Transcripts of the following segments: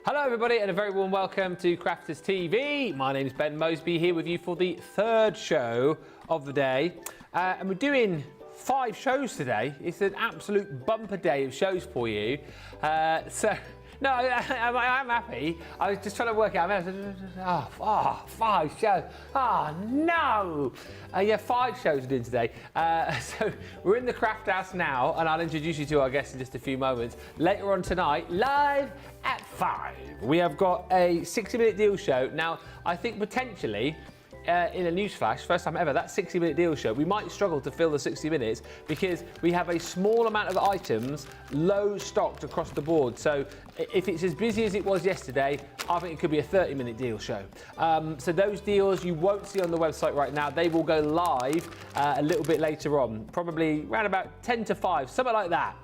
Hello everybody and a very warm welcome to Crafters TV. My name is Ben Moseby, here with you for the third show of the day. And we're doing 5 shows today. It's an absolute bumper day of shows for you. No, I'm happy. I was just trying to work it out. 5 shows. Oh, no. Yeah, 5 shows we're doing today. So we're in the craft house now, and I'll introduce you to our guests in just a few moments. Later on tonight, live at 5, we have got a 60-minute deal show. Now, I think potentially, in a newsflash, first time ever, that 60-minute deal show, we might struggle to fill the 60 minutes because we have a small amount of items low stocked across the board. So if it's as busy as it was yesterday, I think it could be a 30-minute deal show. So those deals you won't see on the website right now. They will go live a little bit later on, probably around about 10 to 5, something like that.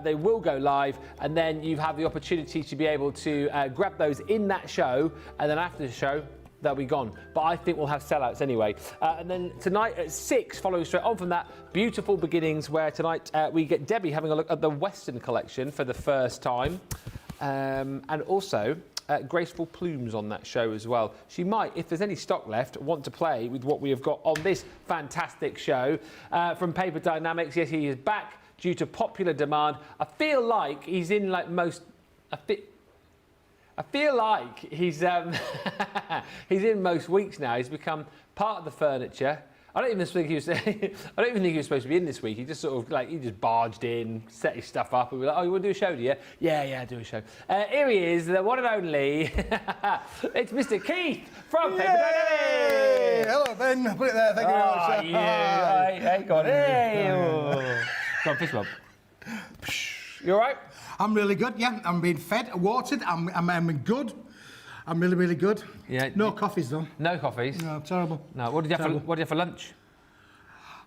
They will go live, and then you have the opportunity to be able to grab those in that show, and then after the show, they'll be gone. But I think we'll have sellouts anyway. And then tonight at 6, following straight on from that, Beautiful Beginnings, where tonight we get Debbie having a look at the Western collection for the first time. And also Graceful Plumes on that show as well. She might, if there's any stock left, want to play with what we have got on this fantastic show. From Paper Dienamics, yes, he is back due to popular demand. I feel like he's in like most... I feel like he's he's in most weeks now. He's become part of the furniture. I don't even think he was. I don't even think he was supposed to be in this week. He just sort of he just barged in, set his stuff up, and we were like, "Oh, you want to do a show, do you?" Yeah, do a show. Here he is, the one and only. It's Mr. Keith from Paper Dienamics. Hello, Ben. Put it there. Thank you very much. Yeah. Hey, go on. Hey. Go on, fist bump. You all right? I'm really good, yeah. I'm being fed, watered. I'm good. I'm really, really good. Yeah. No coffees, though. No coffees? No, terrible. No. What did you have for lunch?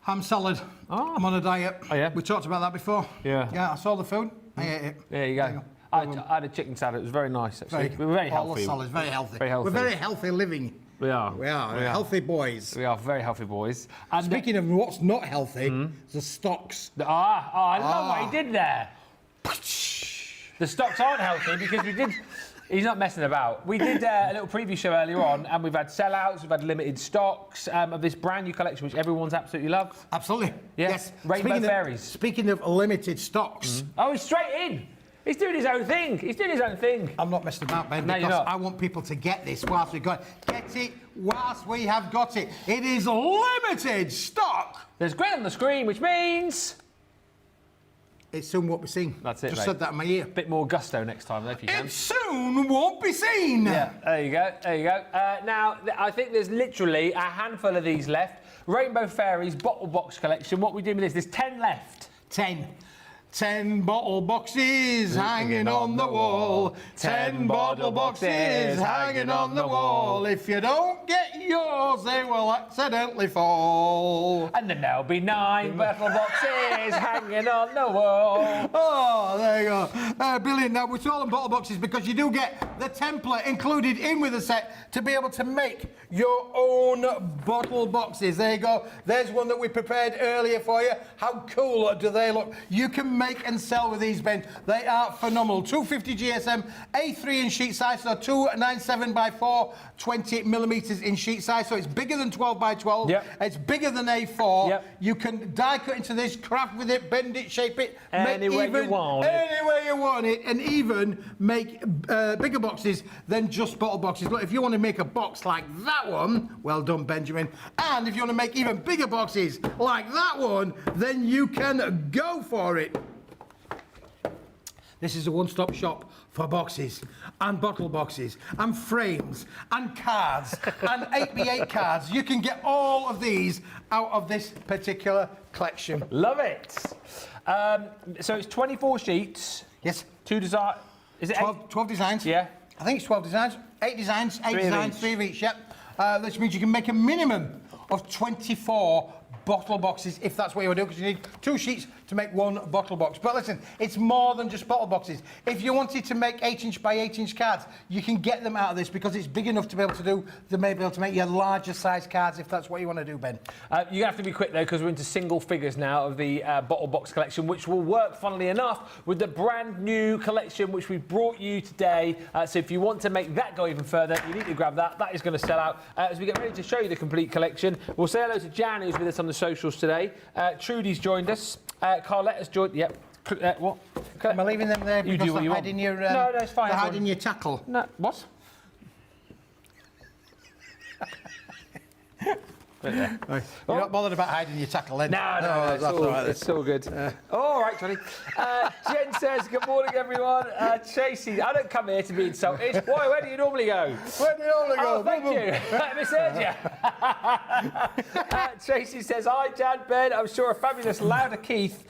Ham salad. Oh. I'm on a diet. Oh, yeah? We talked about that before. Yeah. Yeah, I saw the food. I ate it. There you go. I had a chicken salad. It was very nice, actually. We were very healthy. Salad, very healthy. Very healthy. We're very healthy living. We are. We are healthy boys. We are very healthy boys. And speaking of what's not healthy, the stocks. I love what he did there. The stocks aren't healthy because we did... He's not messing about. We did a little preview show earlier on, and we've had sellouts, we've had limited stocks of this brand new collection, which everyone's absolutely loved. Absolutely. Yeah. Yes. Rainbow Fairies. Speaking of limited stocks. Oh, he's straight in. He's doing his own thing. He's doing his own thing. I'm not messing about, Ben, No, because you're not. I want people to get this whilst we've got it. Get it whilst we have got it. It is limited stock. There's grey on the screen, which means... It soon won't be seen. That's it, Just mate. said that in my ear. Bit more gusto next time, if you can. It soon won't be seen. Yeah, there you go, there you go. Now, I think there's literally a handful of these left. Rainbow Fairies Bottle Box Collection. What we doing with this? There's 10 left. 10 bottle boxes hanging on the wall. 10 bottle boxes hanging on the wall. If you don't get yours, they will accidentally fall. And then there'll be 9 bottle boxes hanging on the wall. Oh, there you go. Brilliant. Now, we call them bottle boxes because you do get the template included in with the set to be able to make your own bottle boxes. There you go. There's one that we prepared earlier for you. How cool do they look? You can make and sell with these, Ben. They are phenomenal. 250 GSM, A3 in sheet size, so 297 by 420 millimeters in sheet size. So it's bigger than 12 by 12. Yep. It's bigger than A4. Yep. You can die cut into this, craft with it, bend it, shape it, Anywhere you want it. Anywhere you want it, and even make bigger boxes than just bottle boxes. Look, if you want to make a box like that one, well done, Benjamin. And if you want to make even bigger boxes like that one, then you can go for it. This is a one-stop shop for boxes and bottle boxes and frames and cards and 8x8 cards. You can get all of these out of this particular collection. Love it. So it's 24 sheets. Yes. 2 design. Is it 12 designs. Yeah. I think it's 12 designs. 8 designs. 8 designs. 3 of each. Yep. Which means you can make a minimum of 24 bottle boxes if that's what you want to do, because you need 2 sheets to make 1 bottle box. But listen, it's more than just bottle boxes. If you wanted to make 8" by 8" cards, you can get them out of this because it's big enough to be able to do, to be able to make your larger size cards if that's what you want to do, Ben. You have to be quick though, because we're into single figures now of the bottle box collection, which will work, funnily enough, with the brand new collection which we brought you today. So if you want to make that go even further, you need to grab that. That is going to sell out. As we get ready to show you the complete collection, we'll say hello to Jan, who's with us on the socials today. Trudy's joined us. Carletta's joined. Yep. What? Am I leaving them there You because do what they're you want. hiding your... No, it's fine. They're hiding your tackle. No, what? You're not bothered about hiding your tackle then? No, that's all right. it's all good. All right, Johnny. Jen says, good morning, everyone. Chasey, I don't come here to be insulted. Why? Where do you normally go? Where do you normally go? Oh, thank you. I misheard you. Chasey says, hi, Jan, Ben. I'm sure a fabulous louder Keith.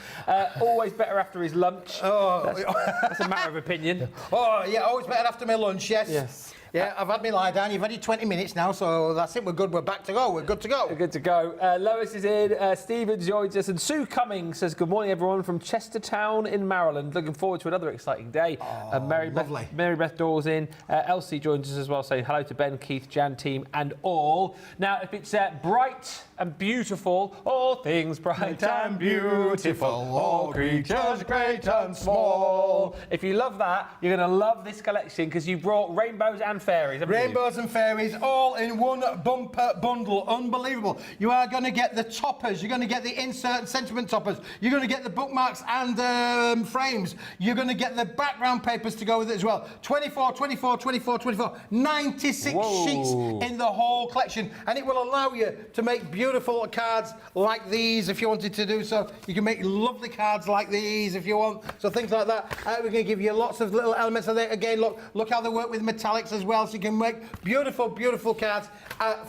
Always better after his lunch. Oh, that's a matter of opinion. oh, yeah, always better after my lunch, yes. Yes. Yeah, I've had me lie down. You've had your 20 minutes now, so that's it. We're good. We're back to go. We're good to go. We're good to go. Lois is in. Stephen joins us. And Sue Cummings says, good morning, everyone, from Chestertown in Maryland. Looking forward to another exciting day. Lovely. Mary Beth Dawes in. Elsie joins us as well, saying hello to Ben, Keith, Jan, team, and all. Now, if it's bright and beautiful, all things bright and beautiful, all creatures great and small. If you love that, you're going to love this collection because you brought rainbows and fairies. Rainbows and fairies all in one bumper bundle. Unbelievable. You are going to get the toppers. You're going to get the insert and sentiment toppers. You're going to get the bookmarks and frames. You're going to get the background papers to go with it as well. 24, 24, 24, 24. 96 Whoa. sheets in the whole collection. And it will allow you to make beautiful cards like these if you wanted to do so. You can make lovely cards like these if you want. So things like that. We're going to give you lots of little elements of it. Again, look how they work with metallics as well. So you can make beautiful, beautiful cards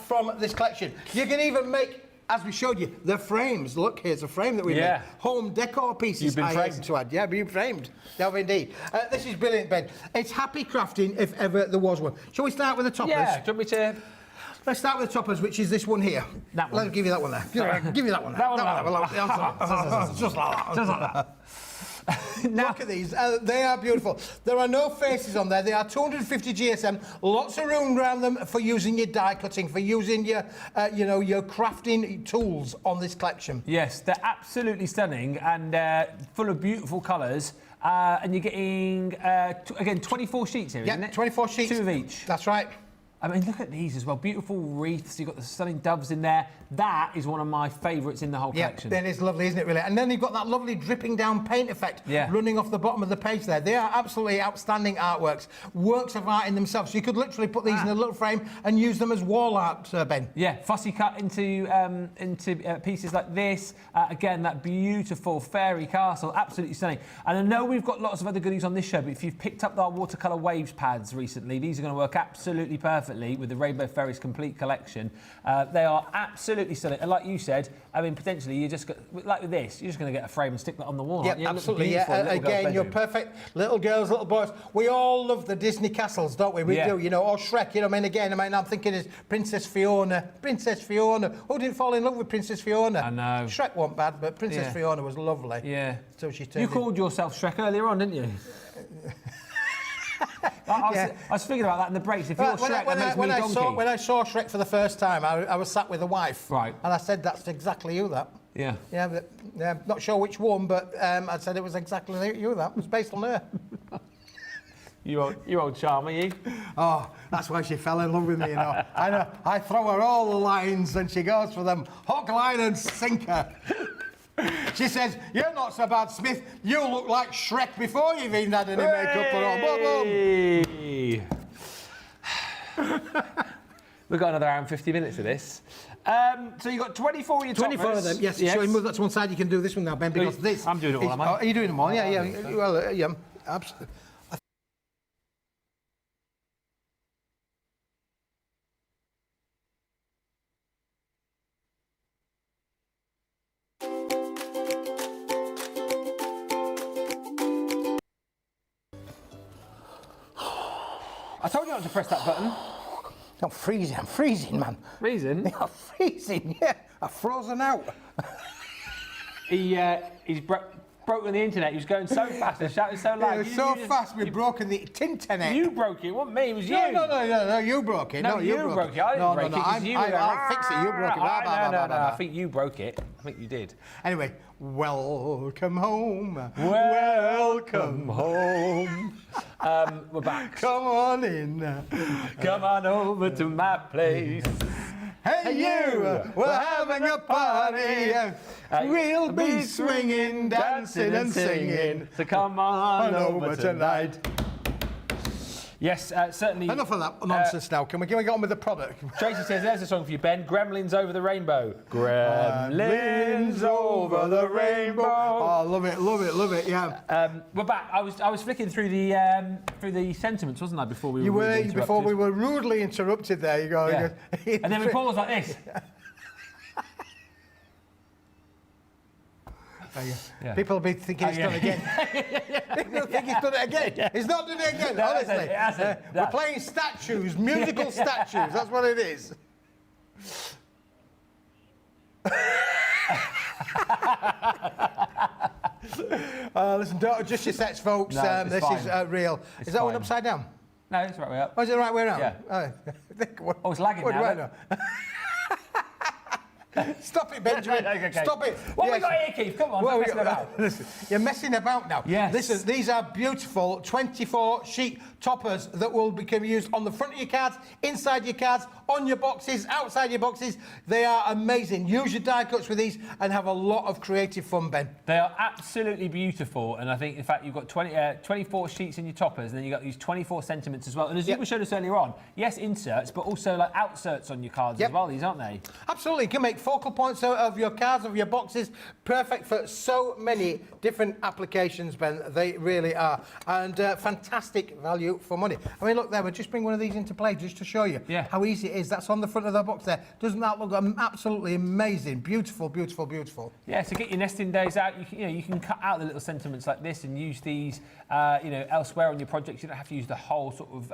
from this collection. You can even make, as we showed you, the frames. Look, here's a frame that we made. Home decor pieces. You've been framed. To add. Yeah, been framed. Yeah, indeed. This is brilliant, Ben. It's happy crafting if ever there was one. Shall we start with the toppers? Yeah, do you want me to... Let's start with the toppers, which is this one here. That one. Let's give you that one there. Give you that one there. That one. Just like that. Now, Look at these. They are beautiful. There are no faces on there. They are 250 GSM. Lots of room around them for using your die cutting, for using your, your crafting tools on this collection. yes, they're absolutely stunning and full of beautiful colours. And you're getting, again, 24 sheets here, isn't Yeah, it? 24 sheets. 2 of each. That's right. I mean, look at these as well. Beautiful wreaths. You've got the stunning doves in there. That is one of my favourites in the whole collection. Yeah, that is lovely, isn't it, really? And then you've got that lovely dripping down paint effect running off the bottom of the page there. They are absolutely outstanding artworks, works of art in themselves. So you could literally put these in a little frame and use them as wall art, Ben. Yeah, fussy cut into pieces like this. Again, that beautiful fairy castle, absolutely stunning. And I know we've got lots of other goodies on this show, but if you've picked up our watercolour waves pads recently, these are going to work absolutely perfectly with the Rainbow Fairies complete collection. They are absolutely stunning. And like you said, I mean, potentially you just got, like with this, you're just going to get a frame and stick that on the wall. Yeah, absolutely. Yeah, again, you're perfect. Little girls, little boys. We all love the Disney castles, don't we? We do, or Shrek. I'm thinking is Princess Fiona. Princess Fiona. Who didn't fall in love with Princess Fiona? I know. Shrek wasn't bad, but Princess Fiona was lovely. Yeah. So she turned You called yourself Shrek earlier on, didn't you? I was thinking about that in the breaks. If you're Shrek, that makes me Donkey. When I saw Shrek for the first time, I was sat with a wife. Right. And I said, that's exactly you, that. Yeah. Yeah, not sure which one, but I said it was exactly you, that. It was based on her. You old charmer, you. Oh, that's why she fell in love with me, you know. I throw her all the lines and she goes for them. Hook, line and sinker. She says, you're not so bad, Smith. You look like Shrek before you've even had any makeup on. Boom, boom. We've got another hour and 50 minutes of this. So you've got 24 of your 24 of them, yes. Shall we move that to one side? You can do this one now, Ben, because this... I'm doing it all, am I? Are you doing them all? Yeah. Well, yeah, absolutely. I told you not to press that button. I'm freezing, man. Freezing? I'm freezing, yeah. I've frozen out. he's broken the internet. He was going so fast and shouting so loud. It was so fast, we've broken the internet. You broke it, it wasn't me, it was you. No, you broke it. No, you broke it. I didn't break it. I'll fix it, you broke it. No, I think you broke it. I think you did. Anyway, welcome home. Welcome home. We're back. Come on in. Come on over to my place. Hey you, we're having a party. We'll be swinging, dancing and singing. So come on over tonight. Yes, certainly. Enough of that nonsense now. Can we get on with the product? Tracy says, there's a song for you, Ben. Gremlins Over the Rainbow. Gremlins Over the Rainbow. Oh, love it, yeah. We're back. I was flicking through the sentiments, wasn't I, before we were rudely before we were rudely interrupted there. You go. Yeah. And then we paused like this. Yeah. People will be thinking he's done it again. People think he's done it again. Yeah. He's not doing it again, honestly. We're playing statues, musical statues. That's what it is. Listen, don't adjust your sets, folks. No, this fine. is real. It's is that fine. one upside down? No, it's the right way up. Oh, is it the right way around? Yeah. Oh, it's lagging now. Stop it, Benjamin. Okay. Stop it. What have we got here, Keith? Come on, messing about. Listen, you're messing about now. Yes. Listen, these are beautiful 24-sheet toppers that will become used on the front of your cards, inside your cards, on your boxes, outside your boxes. They are amazing. Use your die cuts with these and have a lot of creative fun, Ben. They are absolutely beautiful, and I think, in fact, you've got 24 sheets in your toppers, and then you've got these 24 sentiments as well. And as you showed us earlier on, yes, inserts, but also like outserts on your cards as well, these, aren't they? Absolutely. You can make focal points out of your cards, of your boxes. Perfect for so many different applications, Ben. They really are. And fantastic value for money. I mean, look there, we'll just bring one of these into play just to show you how easy it is. That's on the front of the box there. Doesn't that look absolutely amazing? Beautiful, beautiful, beautiful. Yeah, so get your nesting days out. You can cut out the little sentiments like this and use these elsewhere on your projects. You don't have to use the whole sort of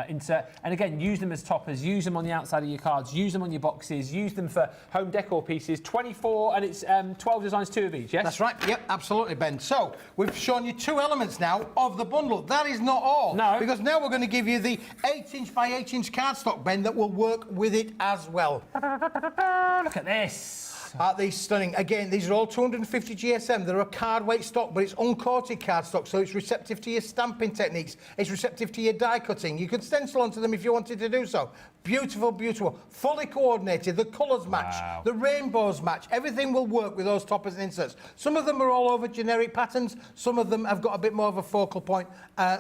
insert. And again, use them as toppers. Use them on the outside of your cards. Use them on your boxes. Use them for home decor pieces. 24, and it's 12 designs, 2 of each, yes? That's right. Yep, absolutely, Ben. So we've shown you 2 elements now of the bundle. That is not all. No. Because now we're going to give you the 8-inch by 8-inch cardstock, Ben, that will work with it as well. Look at this. Aren't these stunning? Again, these are all 250 GSM. They're a card weight stock, but it's uncoated cardstock, so it's receptive to your stamping techniques. It's receptive to your die cutting. You could stencil onto them if you wanted to do so. Beautiful, beautiful. Fully coordinated. The colours match. Wow. The rainbows match. Everything will work with those toppers and inserts. Some of them are all over generic patterns. Some of them have got a bit more of a focal point.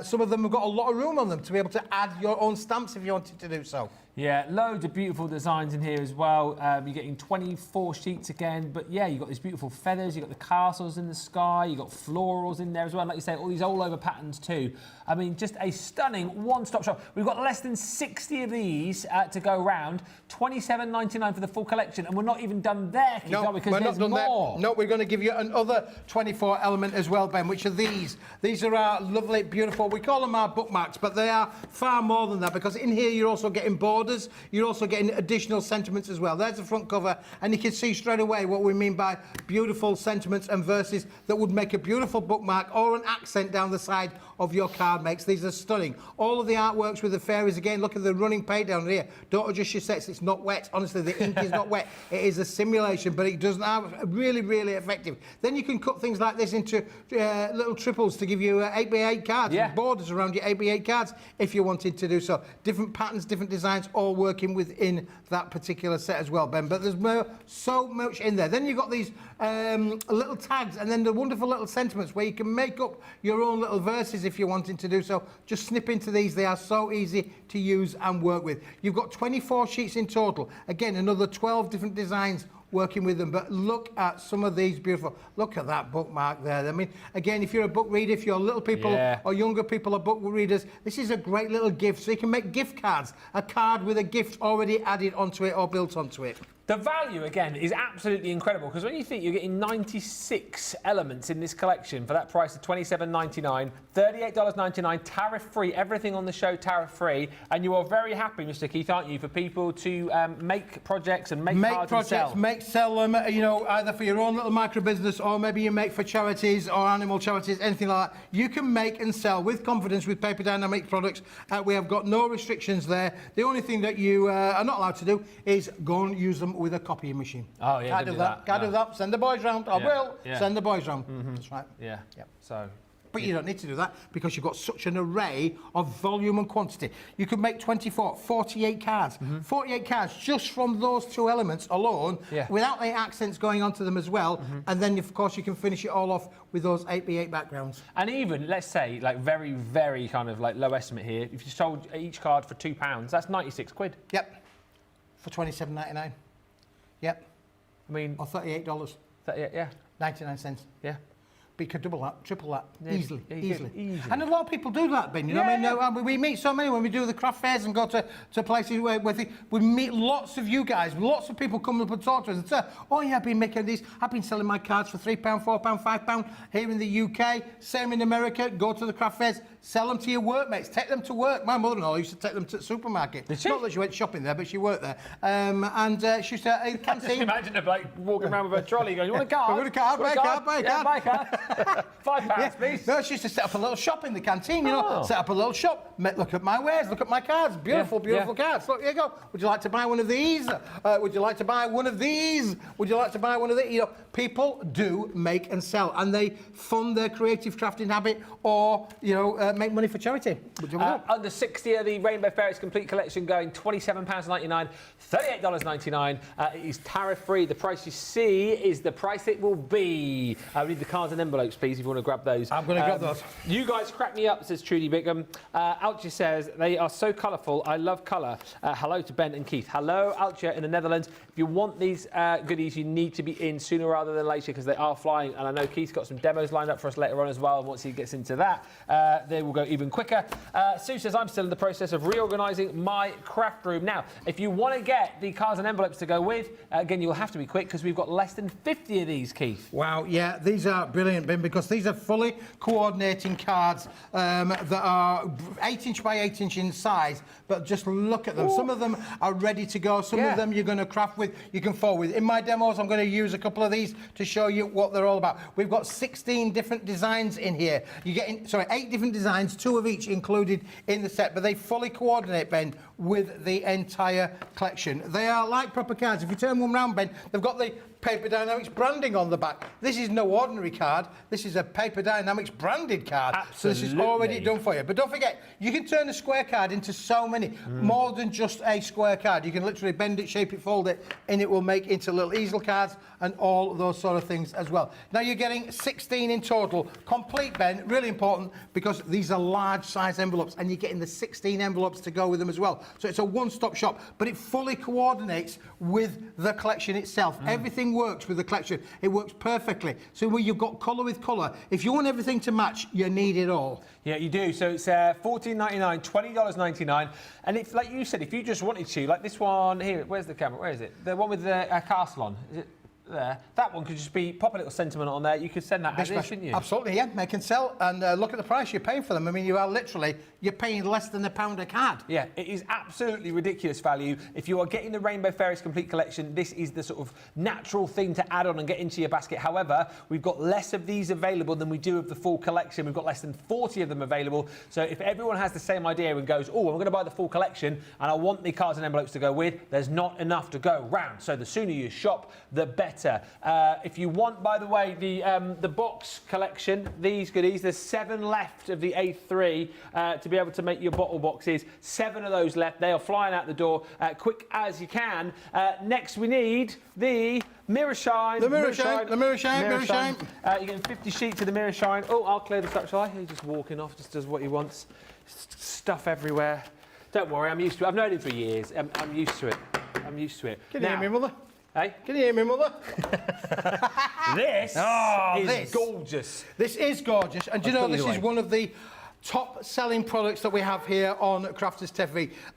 Some of them have got a lot of room on them to be able to add your own stamps if you wanted to do so. Yeah, loads of beautiful designs in here as well. You're getting 24 sheets again, but yeah, you've got these beautiful feathers, you've got the castles in the sky, you've got florals in there as well. Like you say, all these all-over patterns too. I mean, just a stunning one-stop shop. We've got less than 60 of these to go round. $27.99 for the full collection, and we're not even done there, Keith, because there's more. No, we're going to give you another 24 element as well, Ben, which are these. These are our lovely, beautiful, we call them our bookmarks, but they are far more than that, because in here you're also getting borders, you're also getting additional sentiments as well. There's the front cover, and you can see straight away what we mean by beautiful sentiments and verses that would make a beautiful bookmark or an accent down the side of your card makes. These are stunning. All of the artworks with the fairies, again, look at the running paint down here. Don't adjust your sets, it's not wet. Honestly, the ink is not wet. It is a simulation, but it doesn't have really, really effective. Then you can cut things like this into little triples to give you 8x8 cards, and borders around your 8x8 cards if you wanted to do so. Different patterns, different designs, all working within that particular set as well, Ben. But there's so much in there. Then you've got these little tags, and then the wonderful little sentiments where you can make up your own little verses if you're wanting to do so. Just snip into these. They are so easy to use and work with. You've got 24 sheets in total. Again, another 12 different designs working with them, but look at some of these beautiful. Look at that bookmark there. I mean, again, if you're a book reader, if you're little people or younger people are book readers, this is a great little gift. So you can make gift cards, a card with a gift already added onto it or built onto it. The value, again, is absolutely incredible because when you think you're getting 96 elements in this collection for that price of $27.99, $38.99, tariff-free, everything on the show tariff-free, and you are very happy, Mr. Keith, aren't you, for people to make projects and make cards and sell? Sell them, you know, either for your own little micro business or maybe you make for charities or animal charities, anything like that. You can make and sell with confidence with Paper Dienamics products. We have got no restrictions there. The only thing that you are not allowed to do is go and use them with a copying machine. Oh, yeah, Can't do that. Can't do that. Send the boys round. I will. Yeah. Send the boys round. That's right. Yeah. Yep. So. But you don't need to do that because you've got such an array of volume and quantity. You could make 24, 48 cards. 48 cards just from those two elements alone, without the accents going onto them as well. And then, of course, you can finish it all off with those 8x8 backgrounds. And even, let's say, like very, very kind of like low estimate here, if you sold each card for £2, that's 96 quid. Yep. For $27.99. Yep. I mean... Or $38. 38, yeah. 99 cents. Yeah. But you could double that, triple that, Yeah, easily. easily. And a lot of people do that, Ben. You know what I mean? We meet so many when we do the craft fairs and go to places where we meet lots of you guys. Lots of people come up and talk to us and say, oh yeah, I've been making these. I've been selling my cards for £3, £4, £5 here in the UK. Same in America. Go to the craft fairs, sell them to your workmates. Take them to work. My mother-in-law used to take them to the supermarket. Did she? Not that she went shopping there, but she worked there. And she used to in the canteen. Imagine her like walking around with her trolley going, you want a card? I want a card, buy a card, buy a card. Buy a card. £5, please. No, she used to set up a little shop in the canteen, you know, set up a little shop, look at my wares, look at my cards, beautiful cards. Look, here you go. Would you like to buy one of these? Would you like to buy one of these? Would you like to buy one of these? You know, people do make and sell, and they fund their creative crafting habit or, you know, make money for charity. Under 60 of the Rainbow Fairies Complete Collection going £27.99, $38.99. It is tariff-free. The price you see is the price it will be. We need the cards and envelopes, please, if you want to grab those. I'm going to grab those. You guys crack me up, says Trudy Bickham. Altia says, they are so colourful. I love colour. Hello to Ben and Keith. Hello, Altia in the Netherlands. If you want these goodies, you need to be in sooner rather than later because they are flying. And I know Keith's got some demos lined up for us later on as well. And once he gets into that, they will go even quicker. Sue says, I'm still in the process of reorganising my craft room. Now, if you want to get the cards and envelopes to go with, again, you'll have to be quick because we've got less than 50 of these, Keith. Wow, yeah, these are brilliant, Ben, because these are fully coordinating cards that are 8-inch by 8-inch in size, but just look at them. Some of them are ready to go. Some of them you're going to craft with, you can fold with. In my demos, I'm going to use a couple of these to show you what they're all about. We've got 16 different designs in here. You're getting, 8 different designs, 2 of each included in the set, but they fully coordinate, Ben, with the entire collection. They are like proper cards. If you turn one round, Ben, they've got the Paper Dienamics branding on the back. This is no ordinary card. This is a Paper Dienamics branded card. Absolutely. So this is already done for you. But don't forget, you can turn a square card into so many, more than just a square card. You can literally bend it, shape it, fold it, and it will make into little easel cards and all those sort of things as well. Now you're getting 16 in total. Complete, Ben, really important because these are large size envelopes and you're getting the 16 envelopes to go with them as well. So it's a one-stop shop, but it fully coordinates with the collection itself. Everything works with the collection. It works perfectly. So when you've got colour with colour, if you want everything to match, you need it all. Yeah, you do. So it's $14.99, $20.99. And if, like you said, if you just wanted to, like this one here, where's the camera? Where is it? The one with the castle on. Is it there? That one could just be, pop a little sentiment on there. You could send that as is, shouldn't you? Absolutely, yeah. Make and sell. And look at the price you're paying for them. I mean, you are literally, you're paying less than £1 a card. Yeah, it is absolutely ridiculous value. If you are getting the Rainbow Fairies Complete Collection, this is the sort of natural thing to add on and get into your basket. However, we've got less of these available than we do of the full collection. We've got less than 40 of them available. So if everyone has the same idea and goes, oh, I'm going to buy the full collection and I want the cards and envelopes to go with, there's not enough to go round. So the sooner you shop, the better. If you want, by the way, the box collection, these goodies, there's 7 left of the A3 to be able to make your bottle boxes. 7 of those left. They are flying out the door quick as you can. Next, we need the Mirror Shine. The Mirror Shine. You're getting 50 sheets of the Mirror Shine. Oh, I'll clear this up, shall I? He's just walking off, just does what he wants. Stuff everywhere. Don't worry, I'm used to it. I've known him for years. I'm used to it. I'm used to it. Can you hear me, Mother? Hey? Can you hear me, Mother? This is this. gorgeous. This is gorgeous. And do you know, this is one of the top selling products that we have here on Crafters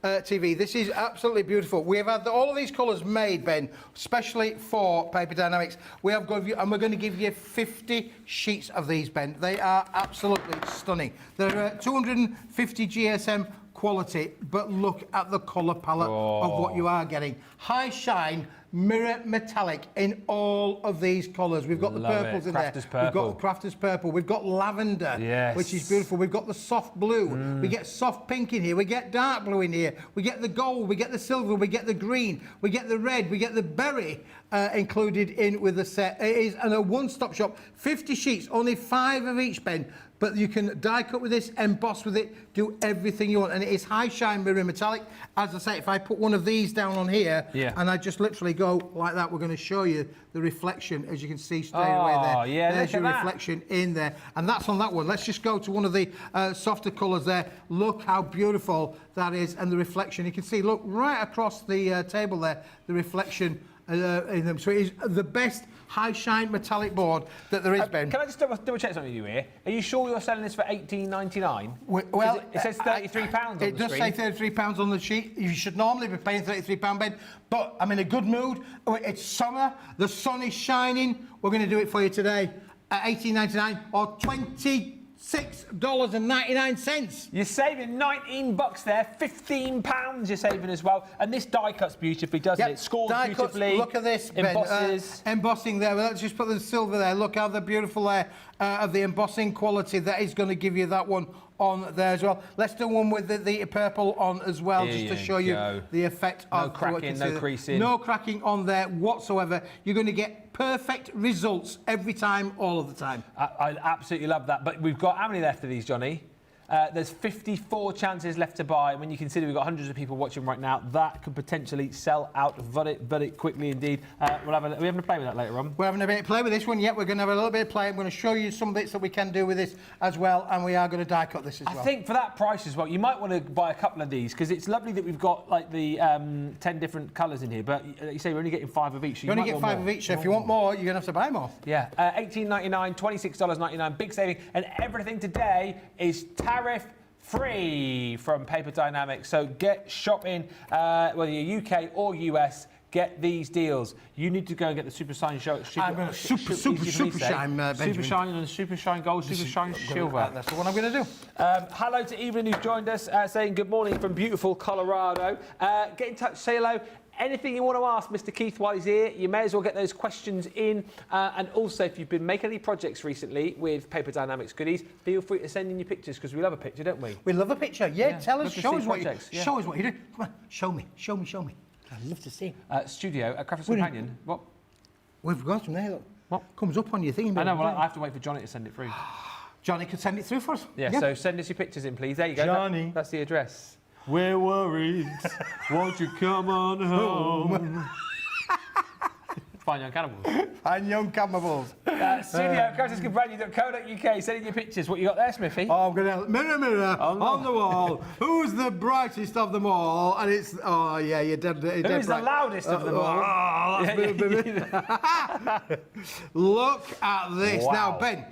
TV. This is absolutely beautiful. We have had all of these colours made, Ben, especially for Paper Dienamics. We're going to give you 50 sheets of these, Ben. They are absolutely stunning. They're 250 GSM quality, but look at the colour palette of what you are getting. High shine, mirror metallic in all of these colours. We've got the purples in there. We've got Crafters purple. We've got lavender, which is beautiful. We've got the soft blue. We get soft pink in here. We get dark blue in here. We get the gold. We get the silver. We get the green. We get the red. We get the berry included in with the set. It is a one-stop shop. 50 sheets, only 5 of each, Ben. But you can die cut with this, emboss with it, do everything you want. And it is high shine mirror metallic. As I say, if I put one of these down on here and I just literally go like that, we're going to show you the reflection, as you can see straight away there. Yeah, there's your reflection in there. And that's on that one. Let's just go to one of the softer colours there. Look how beautiful that is, and the reflection. You can see, look, right across the table there, the reflection in them. So it is the best high shine metallic board that there is, Ben. Can I just double check something with you here? Are you sure you're selling this for $18.99? Well, it says £33 on the screen. It does say £33 on the sheet. You should normally be paying £33, Ben. But I'm in a good mood. It's summer. The sun is shining. We're going to do it for you today at $18.99 or $26.99. You're saving $19 there, £15 you're saving as well. And this die cuts beautifully, doesn't it? It scores beautifully. Look at this, Ben. Embosses. Embossing there. Well, let's just put the silver there. Look how the beautiful there of the embossing quality. That is going to give you that one on there as well. Let's do one with the purple on as well, just to show you the effect of... No cracking, no creasing. No cracking on there whatsoever. You're going to get perfect results every time, all of the time. I absolutely love that. But we've got how many left of these, Johnny? There's 54 chances left to buy. When you consider we've got hundreds of people watching right now, that could potentially sell out very quickly indeed. We're having a play with that later on. We're having a bit of play with this one, yeah. We're going to have a little bit of play. I'm going to show you some bits that we can do with this as well, and we are going to die cut this as well. I think for that price as well, you might want to buy a couple of these, because it's lovely that we've got like the 10 different colours in here, but like you say, we're only getting 5 of each. So you only get 5 of each, so if you want more, you're going to have to buy more. Yeah, $18.99, $26.99, big saving, and everything today is tariff free from Paper Dienamics. So get shopping, whether you're UK or US, get these deals. You need to go and get the Super Shine show. I'm going to Super Shine, Benjamin. Super Shine and Super Shine Gold, Super Shine Silver. That's the one I'm going to do. Hello to Evelyn, who's joined us, saying good morning from beautiful Colorado. Get in touch, say hello. Anything you want to ask Mr. Keith while he's here, you may as well get those questions in. And also, if you've been making any projects recently with Paper Dienamics goodies, feel free to send in your pictures, because we love a picture, don't we? We love a picture. Yeah, tell us, show us what you do. Show us what you do. Come on, show me. I'd love to see. Studio at Crafterscompanion. What? We've got them there, look. What? Comes up on your thing. I know, well, I have to wait for Johnny to send it through. Johnny could send it through for us. Yeah, so send us your pictures in, please. There you go. Johnny. That's the address. We're worried. Won't you come on home? Fine Young Cannibals. And Young Cannibals. Studio at Crafterscompanion.co.uk. Send in your pictures. What you got there, Smithy? Oh, I'm going to... Mirror on the wall. Who's the brightest of them all? And it's... Oh, yeah, you're dead. Who's the loudest of them all? Oh, that's Look at this. Wow. Now, Ben...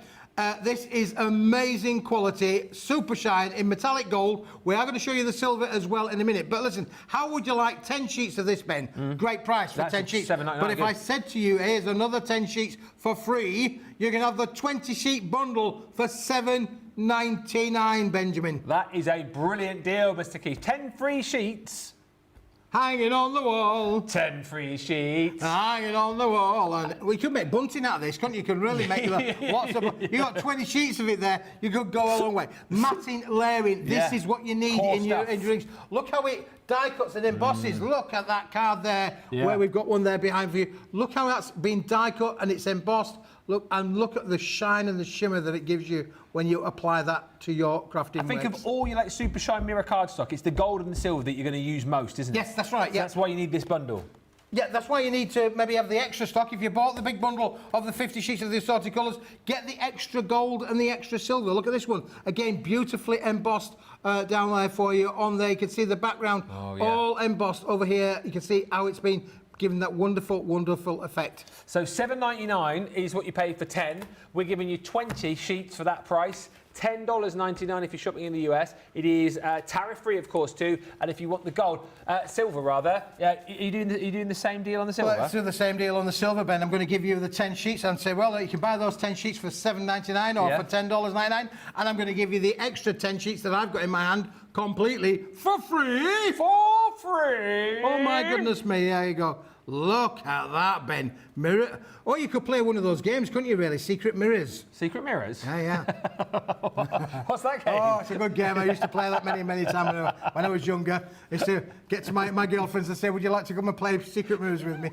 this is amazing quality, super shine in metallic gold. We are going to show you the silver as well in a minute. But listen, how would you like 10 sheets of this, Ben? Great price for 10 sheets. But if I said to you, here's another 10 sheets for free, you can have the 20-sheet bundle for $7.99, Benjamin. That is a brilliant deal, Mr. Keith. 10 free sheets. Hanging on the wall. 10 free sheets. Hanging on the wall. And we could make bunting out of this, couldn't you? You could really make lots of... You got 20 sheets of it there, you could go a long way. Matting, layering, this is what you need in your drinks. Look how it die cuts and embosses. Look at that card there, where we've got one there behind for you. Look how that's been die cut and it's embossed. Look at the shine and the shimmer that it gives you when you apply that to your crafting I think works. of all your Super Shine mirror cardstock, it's the gold and the silver that you're going to use most, isn't it? Yes, that's right. So that's why you need this bundle. Yeah, that's why you need to maybe have the extra stock. If you bought the big bundle of the 50 sheets of the assorted colours, get the extra gold and the extra silver. Look at this one. Again, beautifully embossed down there for you. On there, you can see the background all embossed over here. You can see how it's been giving that wonderful, wonderful effect. So $7.99 is what you pay for 10. We're giving you 20 sheets for that price. $10.99 if you're shopping in the US. It is tariff-free, of course, too. And if you want the gold, silver rather, are you doing the same deal on the silver? Let's do the same deal on the silver, Ben. I'm going to give you the 10 sheets and say, well, you can buy those 10 sheets for $7.99 or for $10.99, and I'm going to give you the extra 10 sheets that I've got in my hand completely for free. For free! Oh my goodness me! There you go. Look at that, Ben. Mirror. Or you could play one of those games, couldn't you? Really, Secret Mirrors. Secret Mirrors? Yeah. What's that game? Oh, it's a good game. I used to play that many times when I was younger. I used to get to my girlfriends and say, "Would you like to come and play Secret Mirrors with me?"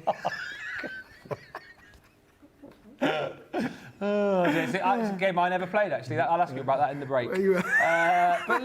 It's a game I never played, actually. I'll ask you about that in the break. But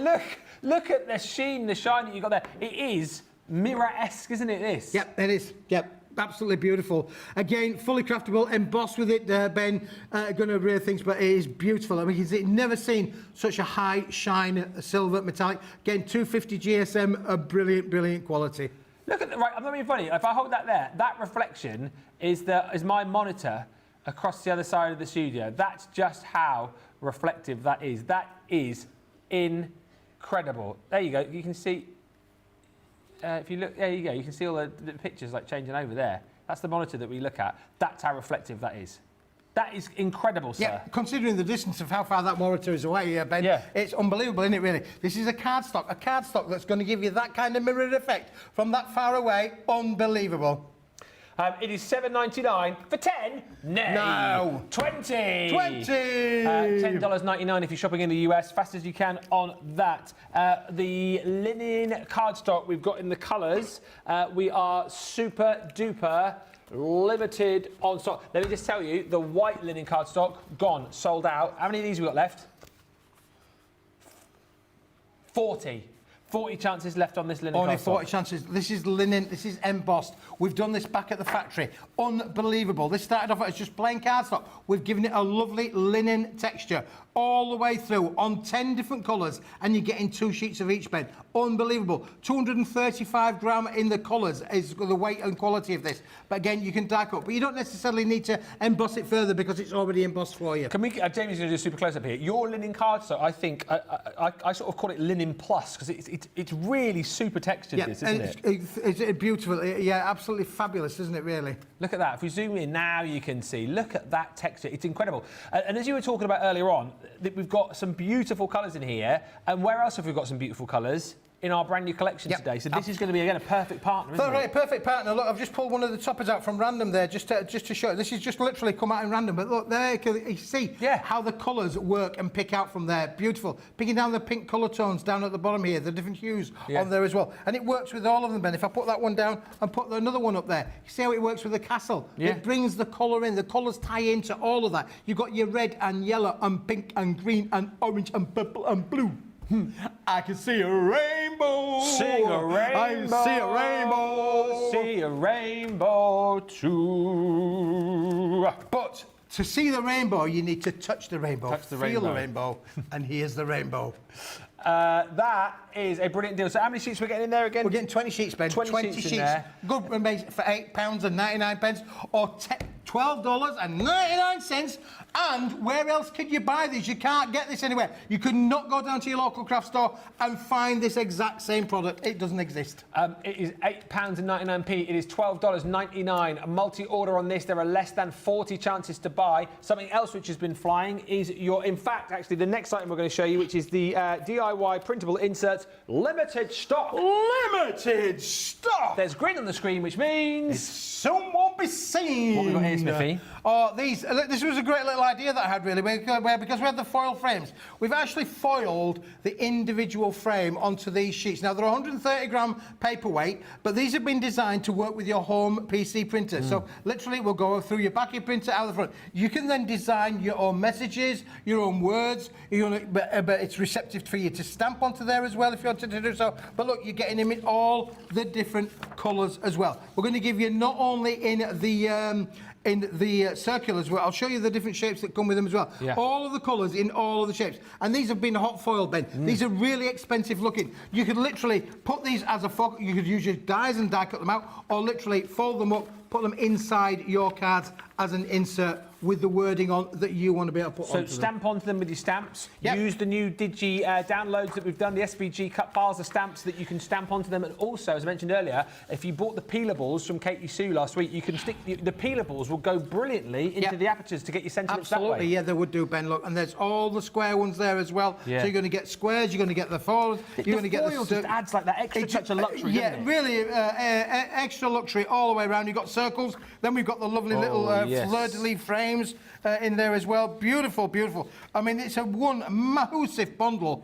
look at the sheen, the shine that you got there. It is mirror-esque, isn't it, this? Yep, it is. Yep. Absolutely beautiful. Again, fully craftable, embossed with it, Ben. Going to rare things, but it is beautiful. I mean, you've never seen such a high shine silver metallic. Again, 250 GSM, a brilliant, brilliant quality. Look at the right. I'm not being funny. If I hold that there, that reflection is my monitor across the other side of the studio. That's just how reflective that is. That is incredible. There you go. You can see. If you look, there you go. You can see all the pictures like changing over there. That's the monitor that we look at. That's how reflective that is. That is incredible, sir. Yeah, considering the distance of how far that monitor is away, Ben, it's unbelievable, isn't it, really? This is a cardstock that's going to give you that kind of mirrored effect from that far away. Unbelievable. It is $7.99 for 10. No. 20. 20. $10.99 if you're shopping in the US. Fast as you can on that. The linen cardstock we've got in the colours. We are super duper limited on stock. Let me just tell you, the white linen cardstock gone, sold out. How many of these we got left? 40 chances left on this linen Only cardstock. 40 chances. This is linen. This is embossed. We've done this back at the factory. Unbelievable. This started off as just plain cardstock. We've given it a lovely linen texture all the way through on 10 different colours, and you're getting 2 sheets of each, Ben. Unbelievable. 235 gram in the colours is the weight and quality of this. But again, you can die cut, but you don't necessarily need to emboss it further because it's already embossed for you. Can we? Jamie's going to do a super close up here. Your linen cardstock, I think, I sort of call it linen plus because it's really super textured. Yeah, this, isn't it? It's beautiful. Yeah, absolutely fabulous, isn't it? Really. Look at that. If we zoom in now, you can see. Look at that texture. It's incredible. And as you were talking about earlier on, we've got some beautiful colours in here. And where else have we got some beautiful colours? In our brand new collection today. So this is going to be, again, a perfect partner, isn't it? Perfect partner. Look, I've just pulled one of the toppers out from random there just to show you. This is just literally come out in random. But look, there you see how the colours work and pick out from there. Beautiful. Picking down the pink colour tones down at the bottom here, the different hues on there as well. And it works with all of them, Ben. If I put that one down and put another one up there, you see how it works with the castle? Yeah. It brings the colour in. The colours tie into all of that. You've got your red and yellow and pink and green and orange and purple and blue. I can see a rainbow. Sing a rainbow. I see a rainbow. See a rainbow too. But to see the rainbow, you need to touch the rainbow, feel the rainbow, and here's the rainbow. That is a brilliant deal. So how many sheets are we getting in there again? We're getting 20 sheets, Ben. 20 sheets in there. Good for £8.99 or $12.99. And where else could you buy these? You can't get this anywhere. You could not go down to your local craft store and find this exact same product. It doesn't exist. It is £8.99. It is $12.99. A multi-order on this. There are less than 40 chances to buy. Something else which has been flying is in fact, actually, the next item we're going to show you, which is the DIY Printable Inserts limited stock. Limited stock! There's green on the screen, which means... Soon won't be seen. What have we got here, Smithy? Oh, this was a great little idea that I had, really, because we had the foil frames. We've actually foiled the individual frame onto these sheets. Now, they're 130 gram paperweight, but these have been designed to work with your home PC printer. So, literally, we'll go through your back of your printer out the front. You can then design your own messages, your own words, but it's receptive for you to stamp onto there as well if you wanted to do so. But look, you're getting them in all the different colours as well. We're going to give you not only in the in the circulars, where I'll show you the different shapes that come with them as well. Yeah. All of the colours in all of the shapes. And these have been hot foiled, Ben. These are really expensive looking. You could literally put these as a focus. You could use your dies and die cut them out, or literally fold them up, put them inside your cards as an insert with the wording on that you want to be able to put onto them. So stamp onto them with your stamps. Yep. Use the new Digi downloads that we've done, the SVG cut files of stamps that you can stamp onto them. And also, as I mentioned earlier, if you bought the peelables from Katie Sue last week, you can stick the peelables will go brilliantly into the apertures to get your sentiments that way. Absolutely, yeah, they would do, Ben. Look, and there's all the square ones there as well. Yeah. So you're going to get squares, you're going to get the foils, you're going to get the foil just adds like that extra touch of luxury, yeah, doesn't it? really extra luxury all the way around. You've got circles, then we've got the lovely little yes. fleur-de-lis frames in there as well. Beautiful, beautiful. I mean, it's a one massive bundle,